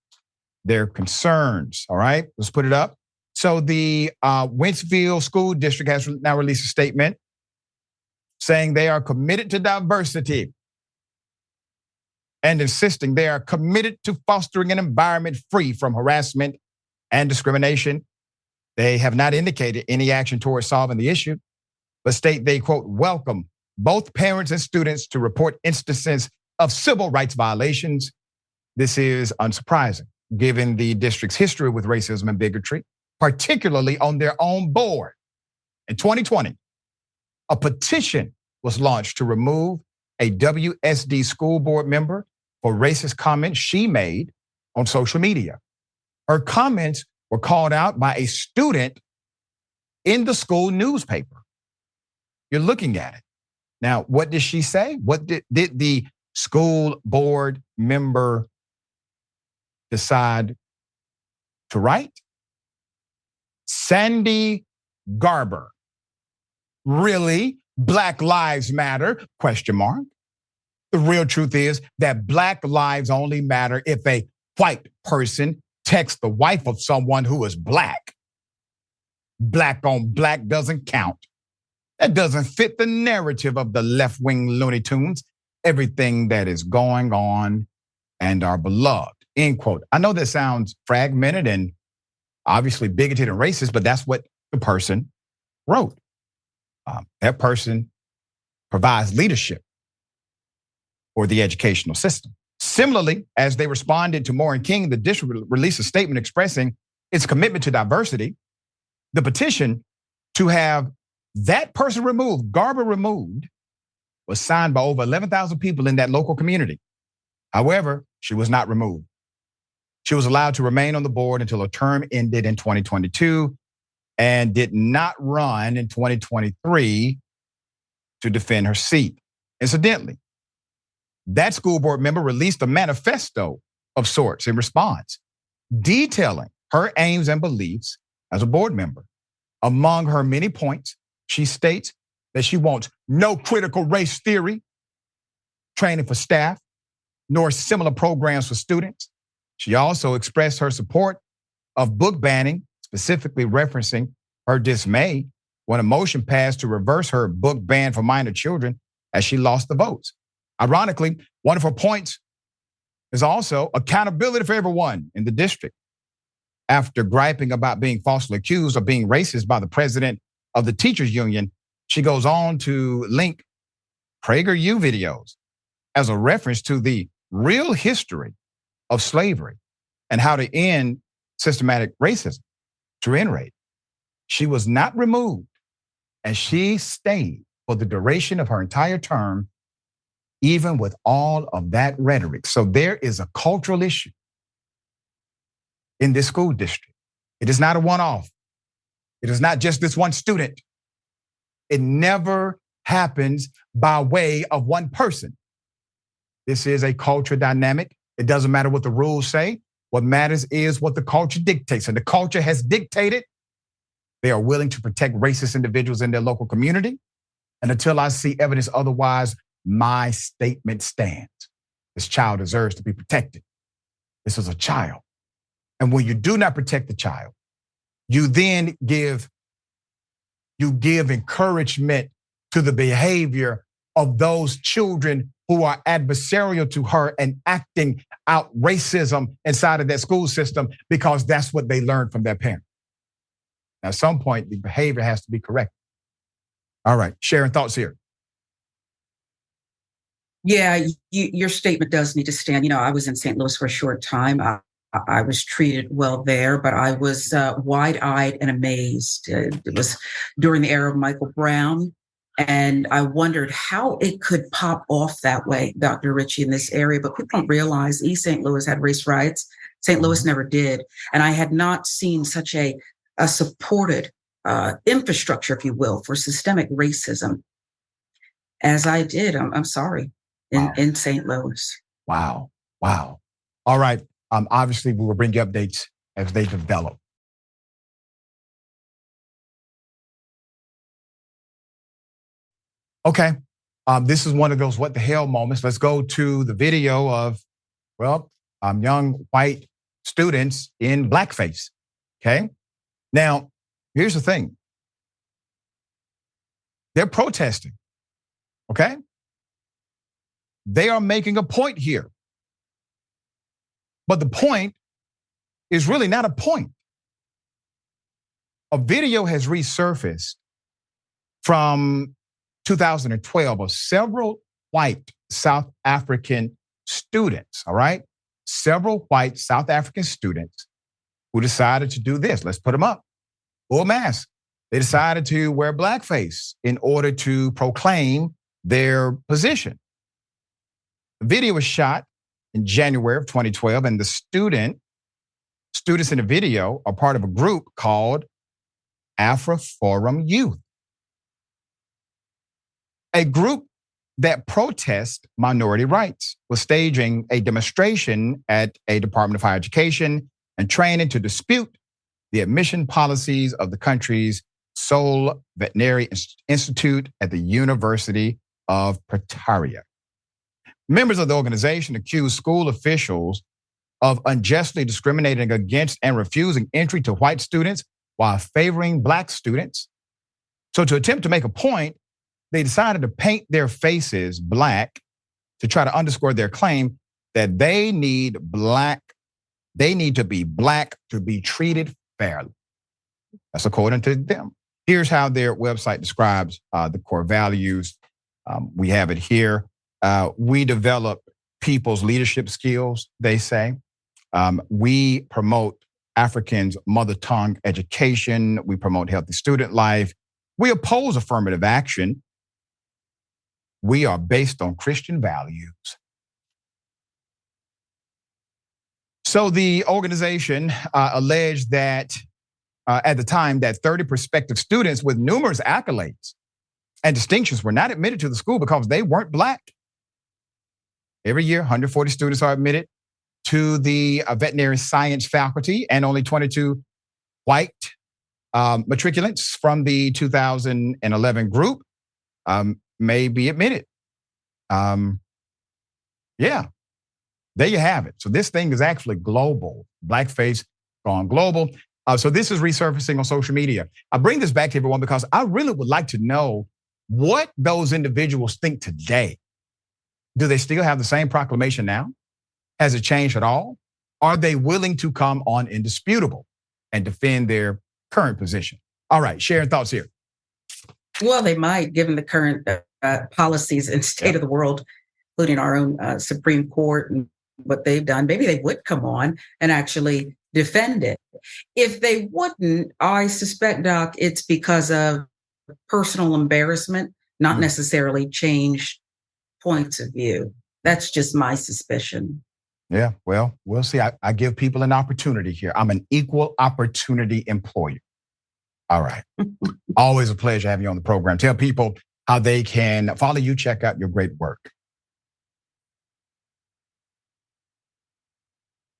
their concerns. All right, let's put it up. So the Wentzville School District has now released a statement saying they are committed to diversity and insisting they are committed to fostering an environment free from harassment and discrimination. They have not indicated any action towards solving the issue, but state they, quote, "welcome both parents and students to report instances of civil rights violations." This is unsurprising, given the district's history with racism and bigotry, particularly on their own board. In 2020, a petition was launched to remove a WSD school board member for racist comments she made on social media. Her comments were called out by a student in the school newspaper. You're looking at it. Now, what did she say? What did the school board member decide to write? Sandy Garber. Really? Black Lives Matter? Question mark. The real truth is that Black lives only matter if a white person texts the wife of someone who is Black. Black on Black doesn't count. That doesn't fit the narrative of the left-wing Looney Tunes, everything that is going on and are beloved, end quote. I know that sounds fragmented and obviously bigoted and racist, but that's what the person wrote. That person provides leadership for the educational system. Similarly, as they responded to Moore and King, the district released a statement expressing its commitment to diversity. The petition to have that person removed, Garber removed, was signed by over 11,000 people in that local community. However, she was not removed. She was allowed to remain on the board until her term ended in 2022 and did not run in 2023 to defend her seat. Incidentally, that school board member released a manifesto of sorts in response. detailing her aims and beliefs as a board member. Among her many points, she states that she wants no critical race theory training for staff, nor similar programs for students. She also expressed her support of book banning, specifically referencing her dismay when a motion passed to reverse her book ban for minor children as she lost the votes. Ironically, one of her points is also accountability for everyone in the district. After griping about being falsely accused of being racist by the president of the teachers union, she goes on to link PragerU videos as a reference to the real history of slavery and how to end systematic racism. To reiterate, she was not removed, and she stayed for the duration of her entire term, even with all of that rhetoric. So there is a cultural issue in this school district. It is not a one-off. It is not just this one student. It never happens by way of one person. This is a culture dynamic. It doesn't matter what the rules say. What matters is what the culture dictates. And the culture has dictated they are willing to protect racist individuals in their local community. And until I see evidence otherwise, my statement stands. This child deserves to be protected. This is a child. And when you do not protect the child, you then give encouragement to the behavior of those children who are adversarial to her and acting out racism inside of that school system because that's what they learned from their parents. Now, at some point, the behavior has to be corrected. All right, Sharon, thoughts here? Yeah, your statement does need to stand. You know, I was in St. Louis for a short time. I was treated well there, but I was wide-eyed and amazed. It was during the era of Michael Brown, and I wondered how it could pop off that way, Dr. Richey, in this area. But people don't realize East St. Louis had race riots. St. Louis never did. And I had not seen such a supported infrastructure, if you will, for systemic racism as I did, I'm sorry, in St. Louis. Wow. All right. Obviously, we will bring you updates as they develop. Okay. This is one of those what the hell moments. Let's go to the video of, young white students in blackface. Okay. Now, here's the thing. They're protesting. Okay. They are making a point here. But the point is really not a point. A video has resurfaced from 2012 of several white South African students, all right? Several white South African students who decided to do this. Let's put them up. Full mask. They decided to wear blackface in order to proclaim their position. The video was shot in January of 2012, and the students in the video are part of a group called Afro Forum Youth, a group that protests minority rights, was staging a demonstration at a Department of Higher Education and Training to dispute the admission policies of the country's sole veterinary institute at the University of Pretoria. Members of the organization accused school officials of unjustly discriminating against and refusing entry to white students while favoring black students. So to attempt to make a point, they decided to paint their faces black to try to underscore their claim that they need to be black to be treated fairly. That's according to them. Here's how their website describes the core values. We have it here. We develop people's leadership skills, they say. We promote Africans' mother tongue education. We promote healthy student life. We oppose affirmative action. We are based on Christian values. So the organization alleged that at the time that 30 prospective students with numerous accolades and distinctions were not admitted to the school because they weren't black. Every year, 140 students are admitted to the veterinary science faculty, and only 22 white matriculants from the 2011 group may be admitted. Yeah, there you have it. So this thing is actually global. Blackface gone global. So this is resurfacing on social media. I bring this back to everyone because I really would like to know what those individuals think today. Do they still have the same proclamation now? Has it changed at all? Are they willing to come on indisputable and defend their current position? All right, Sharon, thoughts here. Well, they might, given the current policies and state of the world, including our own Supreme Court and what they've done. Maybe they would come on and actually defend it. If they wouldn't, I suspect, Doc, it's because of personal embarrassment, not necessarily changed points of view. That's just my suspicion. Yeah, well, we'll see. I give people an opportunity here. I'm an equal opportunity employer. All right. Always a pleasure having you on the program. Tell people how they can follow you, check out your great work.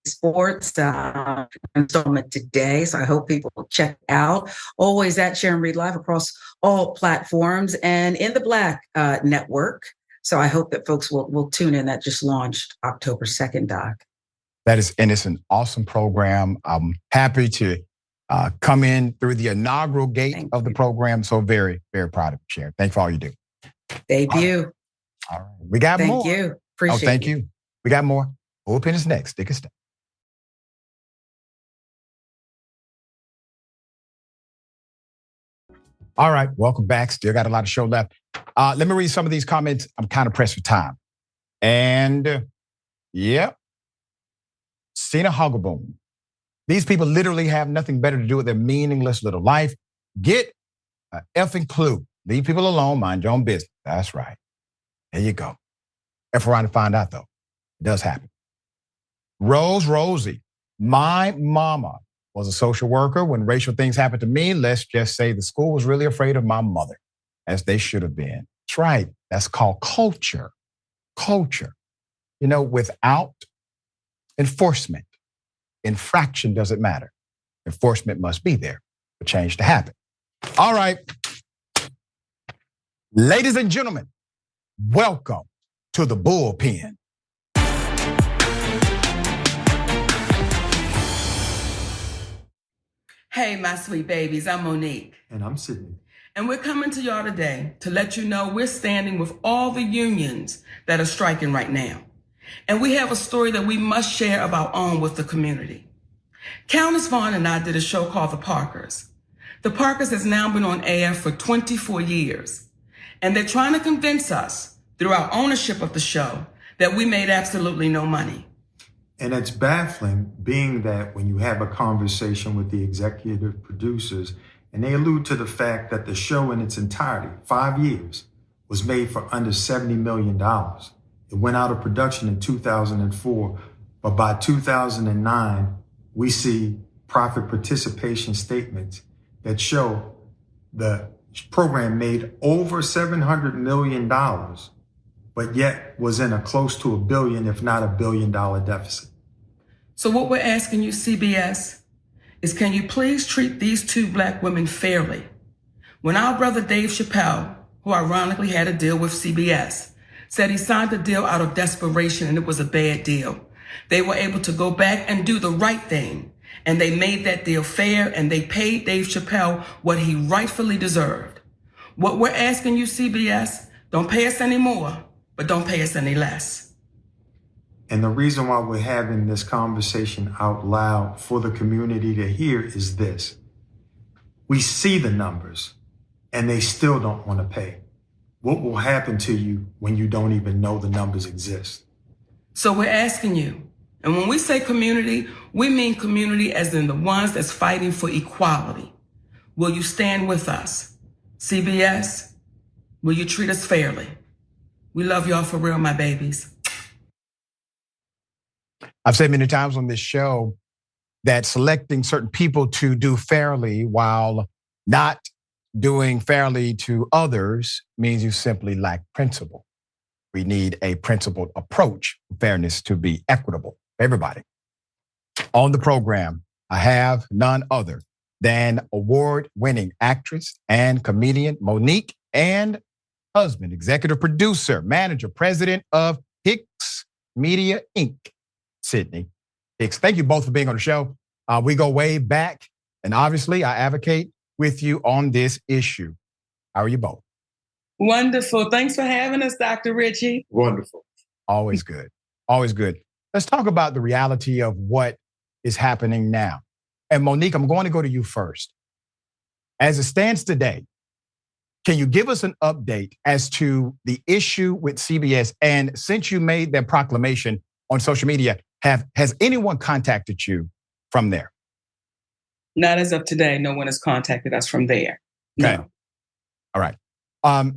Sports installment today, so I hope people will check out. Always at Sharon Reed Live across all platforms and in the Black Network. So I hope that folks will tune in. That just launched October 2nd, Doc. That is, and it's an awesome program. I'm happy to come in through the inaugural gate of the program. So very, very proud of you, Sharon. Thanks for all you do. Debut. All right. We got more. Thank you. Appreciate it. Thank you. We got more. Bullpen is next. Stick a step. All right, welcome back. Still got a lot of show left. Let me read some of these comments. I'm kind of pressed for time. And yeah, Cena Hoggleboom. These people literally have nothing better to do with their meaningless little life. Get an effing clue. Leave people alone, mind your own business. That's right. There you go. F around to find out, though. It does happen. Rosie. My mama was a social worker. When racial things happened to me, let's just say the school was really afraid of my mother, as they should have been. That's right. That's called culture. Culture. You know, without enforcement, infraction doesn't matter. Enforcement must be there for change to happen. All right. Ladies and gentlemen, welcome to the bullpen. Hey, my sweet babies, I'm Monique. And I'm Sydney. And we're coming to y'all today to let you know we're standing with all the unions that are striking right now. And we have a story that we must share of our own with the community. Countess Vaughn and I did a show called The Parkers. The Parkers has now been on air for 24 years. And they're trying to convince us through our ownership of the show that we made absolutely no money. And it's baffling, being that when you have a conversation with the executive producers and they allude to the fact that the show in its entirety, 5 years, was made for under $70 million. It went out of production in 2004, but by 2009, we see profit participation statements that show the program made over $700 million, but yet was in a close to $1 billion, if not $1 billion deficit. So what we're asking you, CBS, is can you please treat these two Black women fairly? When our brother Dave Chappelle, who ironically had a deal with CBS, said he signed the deal out of desperation and it was a bad deal, they were able to go back and do the right thing. And they made that deal fair and they paid Dave Chappelle what he rightfully deserved. What we're asking you, CBS, don't pay us any more, but don't pay us any less. And the reason why we're having this conversation out loud for the community to hear is this. We see the numbers and they still don't want to pay. What will happen to you when you don't even know the numbers exist? So we're asking you, and when we say community, we mean community as in the ones that's fighting for equality. Will you stand with us? CBS, will you treat us fairly? We love y'all for real, my babies. I've said many times on this show that selecting certain people to do fairly while not doing fairly to others means you simply lack principle. We need a principled approach for fairness to be equitable. everybody. On the program, I have none other than award-winning actress and comedian Monique and husband, executive producer, manager, president of Hicks Media Inc., Sydney Hicks. Thank you both for being on the show. We go way back, and obviously I advocate with you on this issue. How are you both? Wonderful. Thanks for having us, Dr. Richey. Wonderful. Always good. Always good. Let's talk about the reality of what is happening now. And Monique, I'm going to go to you first. As it stands today, can you give us an update as to the issue with CBS? And since you made that proclamation on social media, has anyone contacted you from there? Not as of today. No one has contacted us from there. Okay. No. All right.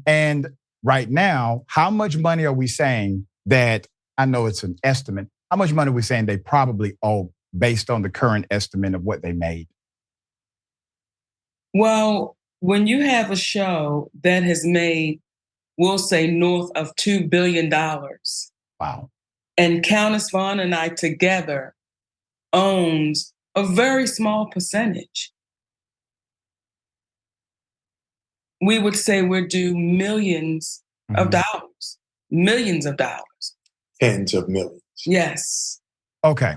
And right now, how much money are we saying that, I know it's an estimate, how much money are we saying they probably owe based on the current estimate of what they made? Well, when you have a show that has made, we'll say, north of $2 billion. Wow. And Countess Vaughn and I together owns a very small percentage, we would say we're due millions of dollars. Millions of dollars. Tens of millions. Yes. Okay.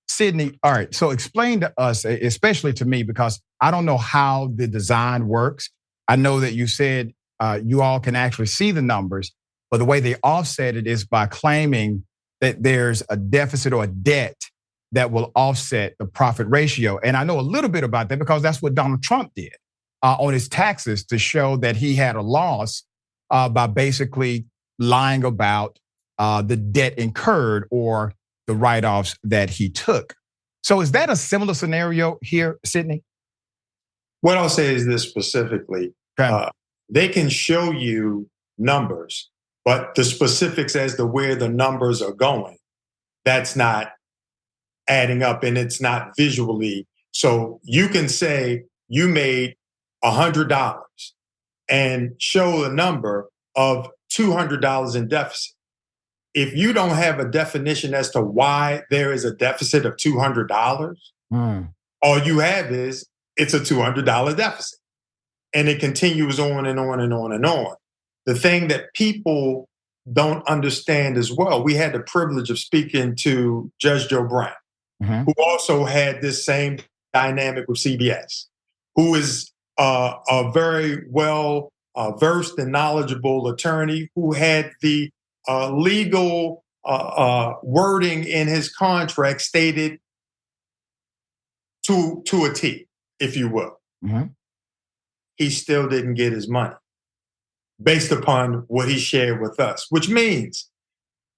Sydney, all right. So explain to us, especially to me, because I don't know how the design works. I know that you said you all can actually see the numbers, but the way they offset it is by claiming that there's a deficit or a debt that will offset the profit ratio. And I know a little bit about that because that's what Donald Trump did on his taxes to show that he had a loss by basically lying about the debt incurred or the write-offs that he took. So is that a similar scenario here, Sydney? What I'll say is this specifically. Okay. They can show you numbers, but the specifics as to where the numbers are going, that's not adding up and it's not visually. So you can say you made $100 and show a number of $200 in deficit. If you don't have a definition as to why there is a deficit of $200, all you have is it's a $200 deficit. And it continues on and on and on and on. The thing that people don't understand as well, we had the privilege of speaking to Judge Joe Brown, who also had this same dynamic with CBS, who is a very well versed and knowledgeable attorney who had the legal wording in his contract stated to a T, if you will. He still didn't get his money based upon what he shared with us, which means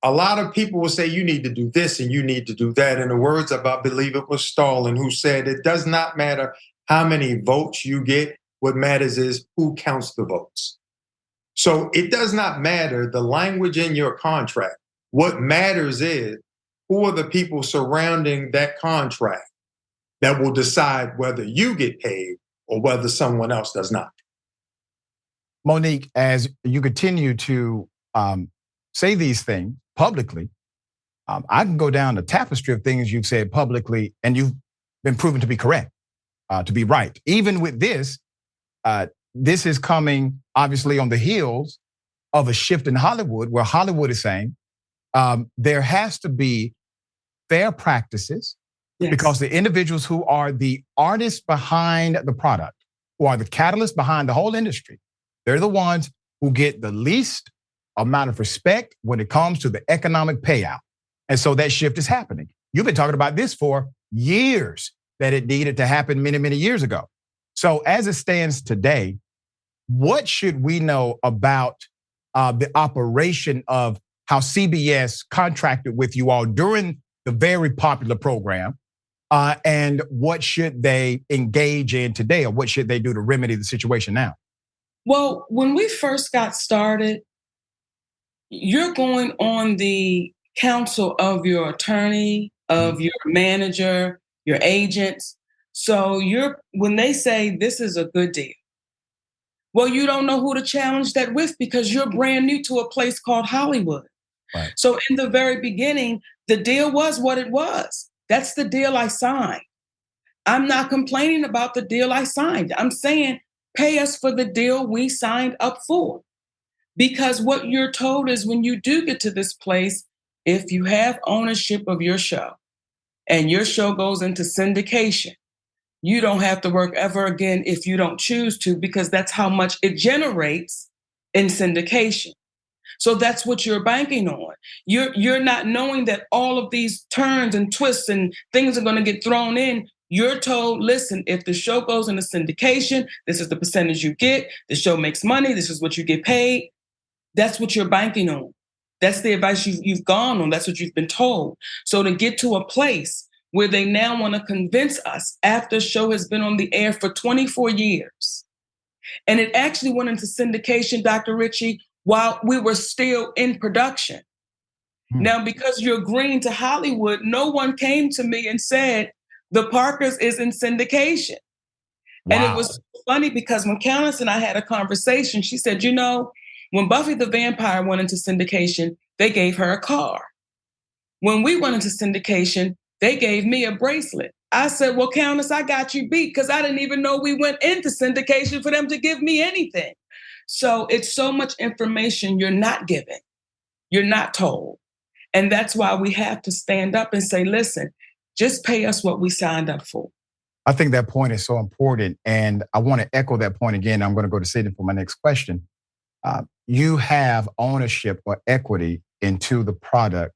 a lot of people will say you need to do this and you need to do that. In the words of, I believe it was Stalin, who said, it does not matter how many votes you get. What matters is who counts the votes. So it does not matter the language in your contract. What matters is who are the people surrounding that contract that will decide whether you get paid or whether someone else does not. Monique, as you continue to say these things publicly, I can go down the tapestry of things you've said publicly, and you've been proven to be correct, to be right. Even with this, this is coming obviously on the heels of a shift in Hollywood, where Hollywood is saying there has to be fair practices because the individuals who are the artists behind the product, who are the catalyst behind the whole industry, they're the ones who get the least amount of respect when it comes to the economic payout. And so that shift is happening. You've been talking about this for years, that it needed to happen many, many years ago. So as it stands today, what should we know about the operation of how CBS contracted with you all during the very popular program? And what should they engage in today, or what should they do to remedy the situation now? Well, when we first got started, you're going on the counsel of your attorney, of your manager, your agents. So when they say this is a good deal, well, you don't know who to challenge that with because you're brand new to a place called Hollywood. Right. So in the very beginning, The deal was what it was. That's the deal I signed. I'm not complaining about the deal I signed. I'm saying pay us for the deal we signed up for. Because what you're told is when you do get to this place, if you have ownership of your show and your show goes into syndication, you don't have to work ever again if you don't choose to, because that's how much it generates in syndication. So that's what you're banking on. You're not knowing that all of these turns and twists and things are going to get thrown in. You're told, listen, if the show goes into syndication, this is the percentage you get. The show makes money. This is what you get paid. That's what you're banking on. That's the advice you've gone on. That's what you've been told. So to get to a place where they now want to convince us after a show has been on the air for 24 years, and it actually went into syndication, Dr. Richey, while we were still in production. Now, because you're agreeing to Hollywood, no one came to me and said, the Parkers is in syndication. Wow. And it was funny because when Countess and I had a conversation, she said, you know, when Buffy the Vampire went into syndication, they gave her a car. When we went into syndication, they gave me a bracelet. I said, well, Countess, I got you beat because I didn't even know we went into syndication for them to give me anything. So it's so much information you're not given. You're not told. And that's why we have to stand up and say, listen, just pay us what we signed up for. I think that point is so important. And I want to echo that point again. I'm going to go to Sidney for my next question. You have ownership or equity into the product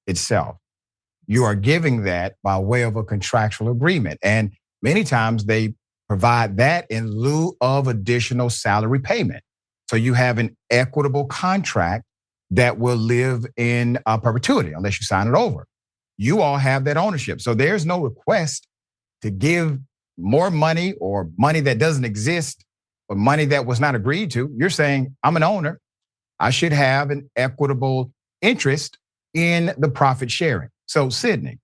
itself. You are giving that by way of a contractual agreement. And many times they provide that in lieu of additional salary payment. So you have an equitable contract that will live in perpetuity unless you sign it over. You all have that ownership. So there's no request to give more money or money that doesn't exist or money that was not agreed to. You're saying, I'm an owner. I should have an equitable interest in the profit sharing. So Sidney,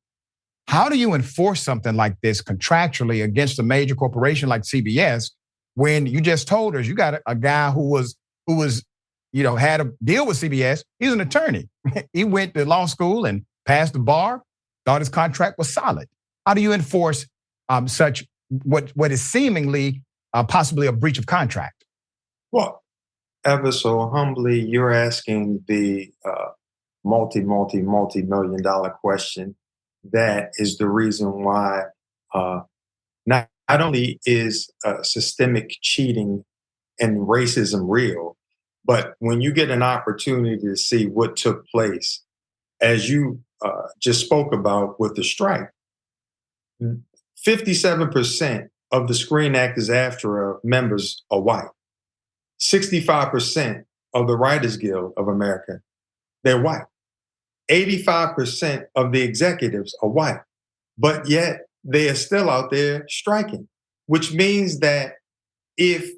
how do you enforce something like this contractually against a major corporation like CBS when you just told us you got a guy who was, had a deal with CBS? He's an attorney. He went to law school and passed the bar, thought his contract was solid. How do you enforce such what is seemingly possibly a breach of contract? Well, ever so humbly, you're asking the multi-million dollar question. That is the reason why not only is systemic cheating and racism real, but when you get an opportunity to see what took place, as you just spoke about with the strike, 57% of the Screen Actors AFTRA members are white. 65% of the Writers Guild of America, they're white. 85% of the executives are white, but yet they are still out there striking, which means that if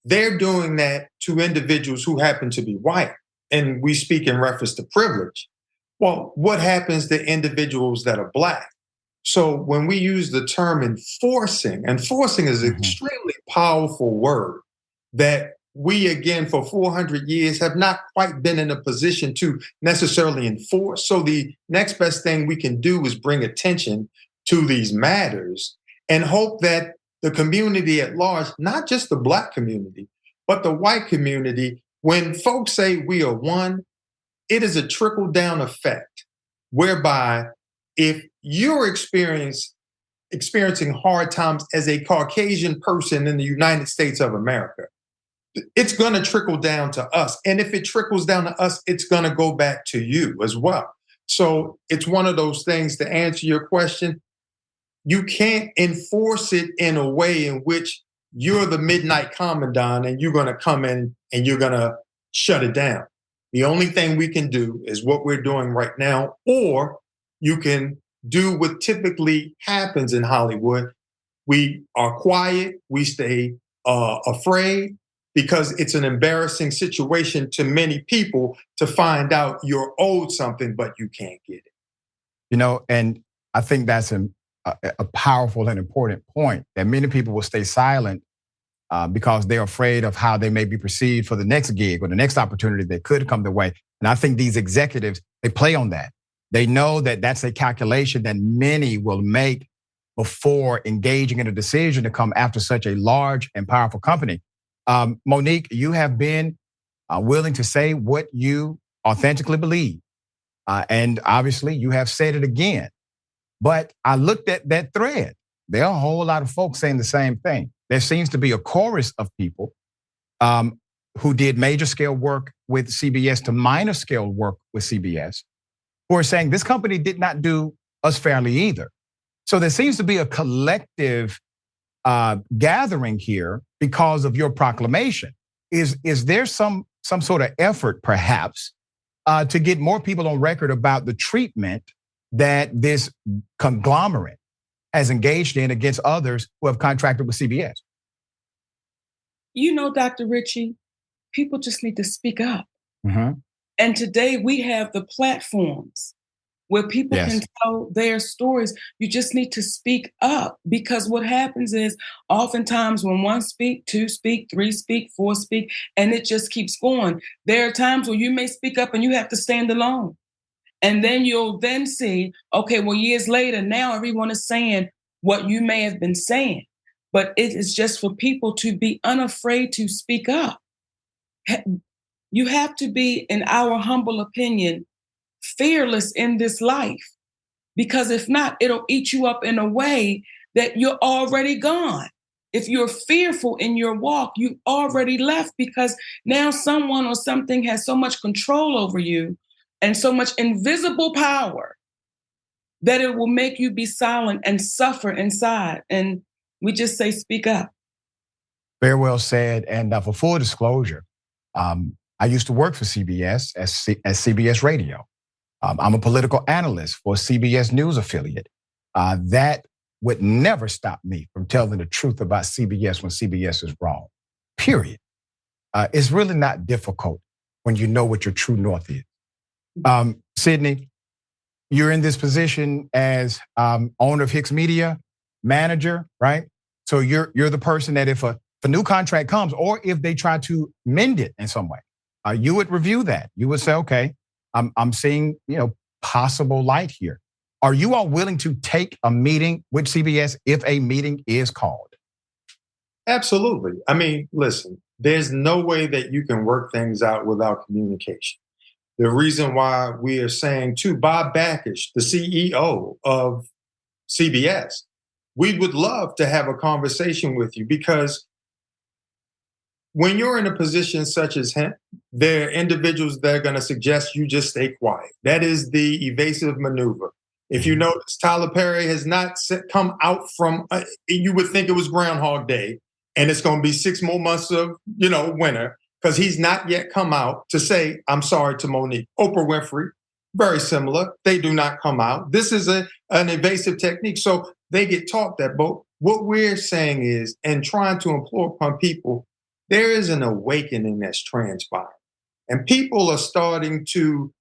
they're doing that to individuals who happen to be white, and we speak in reference to privilege, well, what happens to individuals that are black? So when we use the term enforcing is an extremely powerful word that we, again, for 400 years have not quite been in a position to necessarily enforce. So the next best thing we can do is bring attention to these matters and hope that the community at large, not just the black community, but the white community, when folks say we are one, it is a trickle-down effect whereby if you're experiencing hard times as a Caucasian person in the United States of America, it's going to trickle down to us. And if it trickles down to us, it's going to go back to you as well. So it's one of those things, to answer your question, you can't enforce it in a way in which you're the midnight commandant and you're going to come in and you're going to shut it down. The only thing we can do is what we're doing right now, or you can do what typically happens in Hollywood. We are quiet, we stay afraid, because it's an embarrassing situation to many people to find out you're owed something, but you can't get it. And I think that's a powerful and important point, that many people will stay silent because they're afraid of how they may be perceived for the next gig or the next opportunity that could come their way. And I think these executives, they play on that. They know that that's a calculation that many will make before engaging in a decision to come after such a large and powerful company. Monique, you have been willing to say what you authentically believe. And obviously you have said it again. But I looked at that thread. There are a whole lot of folks saying the same thing. There seems to be a chorus of people who did major scale work with CBS to minor scale work with CBS, who are saying this company did not do us fairly either. So there seems to be a collective gathering here because of your proclamation. Is there some sort of effort, perhaps, to get more people on record about the treatment that this conglomerate has engaged in against others who have contracted with CBS? You know, Dr. Richey, people just need to speak up. Mm-hmm. And today we have the platforms where people can tell their stories. You just need to speak up, because what happens is oftentimes when one speak, two speak, three speak, four speak, and it just keeps going. There are times where you may speak up and you have to stand alone. And then you'll then see, okay, well, years later, now everyone is saying what you may have been saying. But it is just for people to be unafraid to speak up. You have to be, in our humble opinion, fearless in this life, because if not, it'll eat you up in a way that you're already gone. If you're fearful in your walk, you already left, because now someone or something has so much control over you and so much invisible power that it will make you be silent and suffer inside. And we just say, speak up. Very well said. And for full disclosure, I used to work for CBS as CBS Radio. I'm a political analyst for a CBS News affiliate. That would never stop me from telling the truth about CBS when CBS is wrong, period. It's really not difficult when you know what your true north is. Sydney, you're in this position as owner of Hicks Media, manager, right? So you're the person that if a new contract comes, or if they try to mend it in some way, you would review that. You would say, okay, I'm seeing, possible light here. Are you all willing to take a meeting with CBS if a meeting is called? Absolutely. I mean, listen, there's no way that you can work things out without communication. The reason why we are saying to Bob Bakish, the CEO of CBS, we would love to have a conversation with you, because when you're in a position such as him, there are individuals that are going to suggest you just stay quiet. That is the evasive maneuver. If you notice, Tyler Perry has not come out from, you would think it was Groundhog Day, and it's going to be 6 more months of, winter, because he's not yet come out to say, I'm sorry to Monique. Oprah Winfrey, very similar. They do not come out. This is an evasive technique. So they get taught that. But what we're saying is, and trying to implore upon people, there is an awakening that's transpired. And people are starting to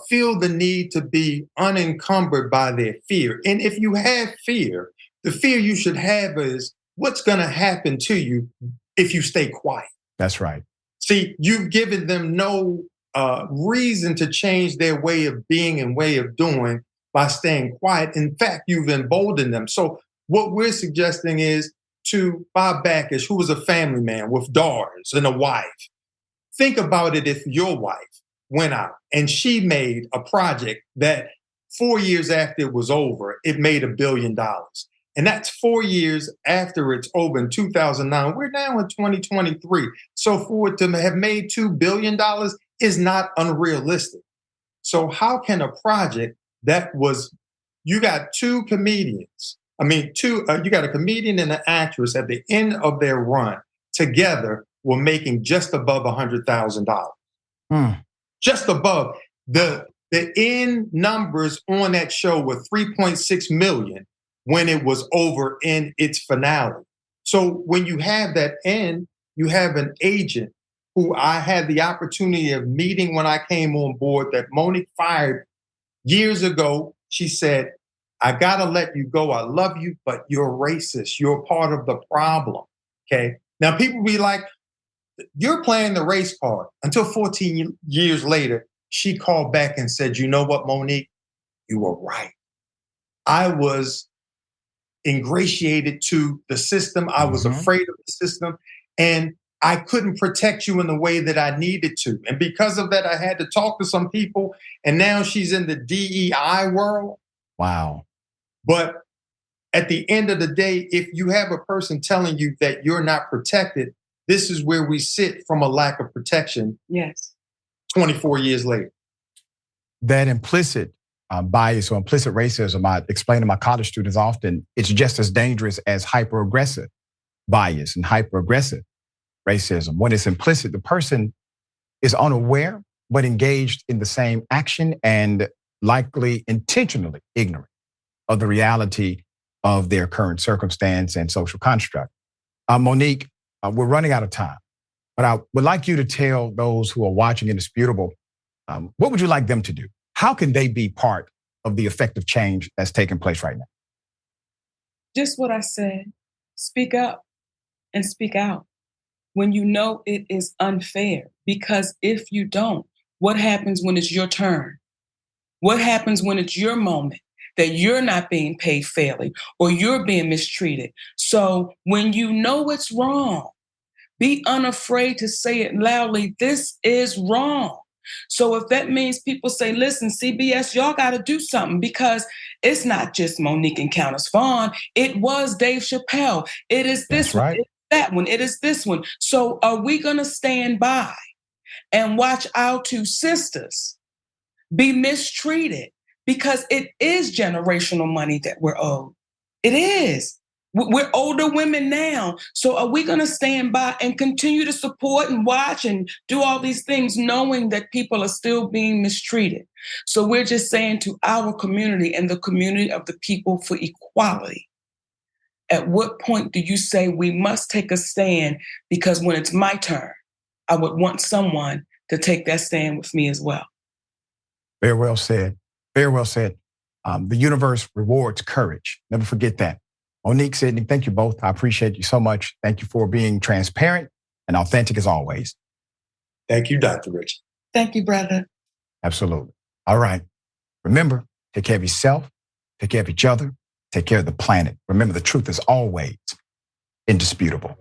feel the need to be unencumbered by their fear. And if you have fear, the fear you should have is what's going to happen to you if you stay quiet. That's right. See, you've given them no reason to change their way of being and way of doing by staying quiet. In fact, you've emboldened them. So what we're suggesting is to Bob Bakish, who was a family man with daughters and a wife. Think about it if your wife went out and she made a project that 4 years after it was over, it made $1 billion. And that's 4 years after it's over in 2009. We're now in 2023. So for it to have made $2 billion is not unrealistic. So how can a project that was, you got two comedians, you got a comedian and an actress at the end of their run together were making just above $100,000. Just above. The end numbers on that show were 3.6 million when it was over in its finale. So when you have that end, you have an agent who I had the opportunity of meeting when I came on board that Monique fired years ago. She said, I gotta let you go. I love you, but you're racist. You're part of the problem, okay? Now people be like, you're playing the race card. Until 14 years later, she called back and said, you know what, Monique? you were right. I was ingratiated to the system. I was afraid of the system. And I couldn't protect you in the way that I needed to. And because of that, I had to talk to some people. And now she's in the DEI world. Wow. But at the end of the day, if you have a person telling you that you're not protected, this is where we sit from a lack of protection. Yes. 24 years later. That implicit bias or implicit racism, I explain to my college students often, it's just as dangerous as hyper-aggressive bias and hyper-aggressive racism. When it's implicit, the person is unaware, but engaged in the same action and likely intentionally ignorant of the reality of their current circumstance and social construct. Monique, we're running out of time, but I would like you to tell those who are watching Indisputable, what would you like them to do? How can they be part of the effective change that's taking place right now? Just what I said. Speak up and speak out when you know it is unfair. Because if you don't, what happens when it's your turn? What happens when it's your moment that you're not being paid fairly or you're being mistreated? So when you know it's wrong, be unafraid to say it loudly. This is wrong. So if that means people say, listen, CBS, y'all got to do something, because it's not just Monique and Countess Vaughn. It was Dave Chappelle. It is this one. Right. It's that one. It is this one. So are we going to stand by and watch our two sisters be mistreated? Because it is generational money that we're owed. It is. We're older women now. So are we going to stand by and continue to support and watch and do all these things knowing that people are still being mistreated? So we're just saying to our community and the community of the people for equality, at what point do you say we must take a stand? Because when it's my turn, I would want someone to take that stand with me as well. Very well said. Very well said. The universe rewards courage. Never forget that. Monique, Sydney, thank you both. I appreciate you so much. Thank you for being transparent and authentic as always. Thank you, Dr. Richey. Thank you, brother. Absolutely. All right. Remember, take care of yourself, take care of each other, take care of the planet. Remember, the truth is always indisputable.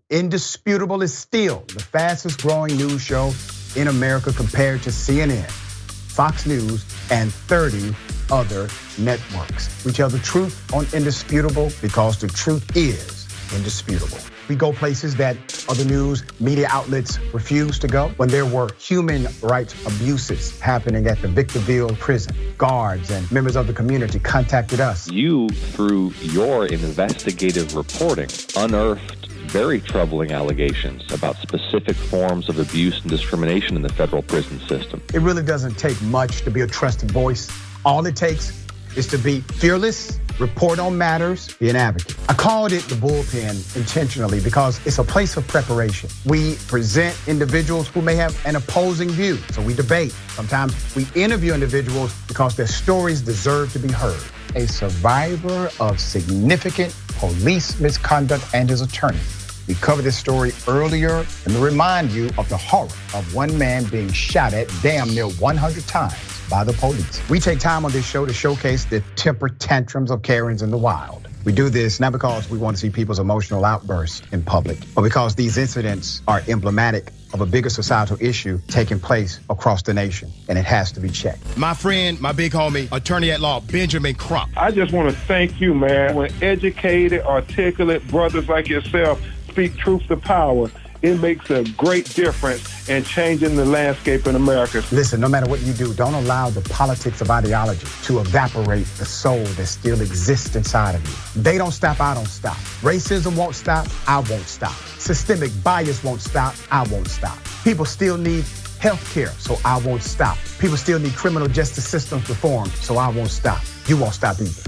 Indisputable is still the fastest growing news show in America compared to CNN, Fox News, and 30 other networks. We tell the truth on Indisputable because the truth is indisputable. We go places that other news media outlets refuse to go. When there were human rights abuses happening at the Victorville prison, guards and members of the community contacted us. You, through your investigative reporting, unearthed very troubling allegations about specific forms of abuse and discrimination in the federal prison system. It really doesn't take much to be a trusted voice. All it takes is to be fearless, report on matters, be an advocate. I called it the bullpen intentionally because it's a place of preparation. We present individuals who may have an opposing view, so we debate. Sometimes we interview individuals because their stories deserve to be heard. A survivor of significant police misconduct and his attorney. We covered this story earlier and to remind you of the horror of one man being shot at damn near 100 times by the police. We take time on this show to showcase the temper tantrums of Karens in the wild. We do this not because we want to see people's emotional outbursts in public, but because these incidents are emblematic of a bigger societal issue taking place across the nation, and it has to be checked. My friend, my big homie, attorney at law, Benjamin Crump. I just want to thank you, man. When educated, articulate brothers like yourself speak truth to power, it makes a great difference in changing the landscape in America. Listen, no matter what you do, don't allow the politics of ideology to evaporate the soul that still exists inside of you. They don't stop, I don't stop. Racism won't stop, I won't stop. Systemic bias won't stop, I won't stop. People still need health care, so I won't stop. People still need criminal justice systems reformed, so I won't stop. You won't stop either.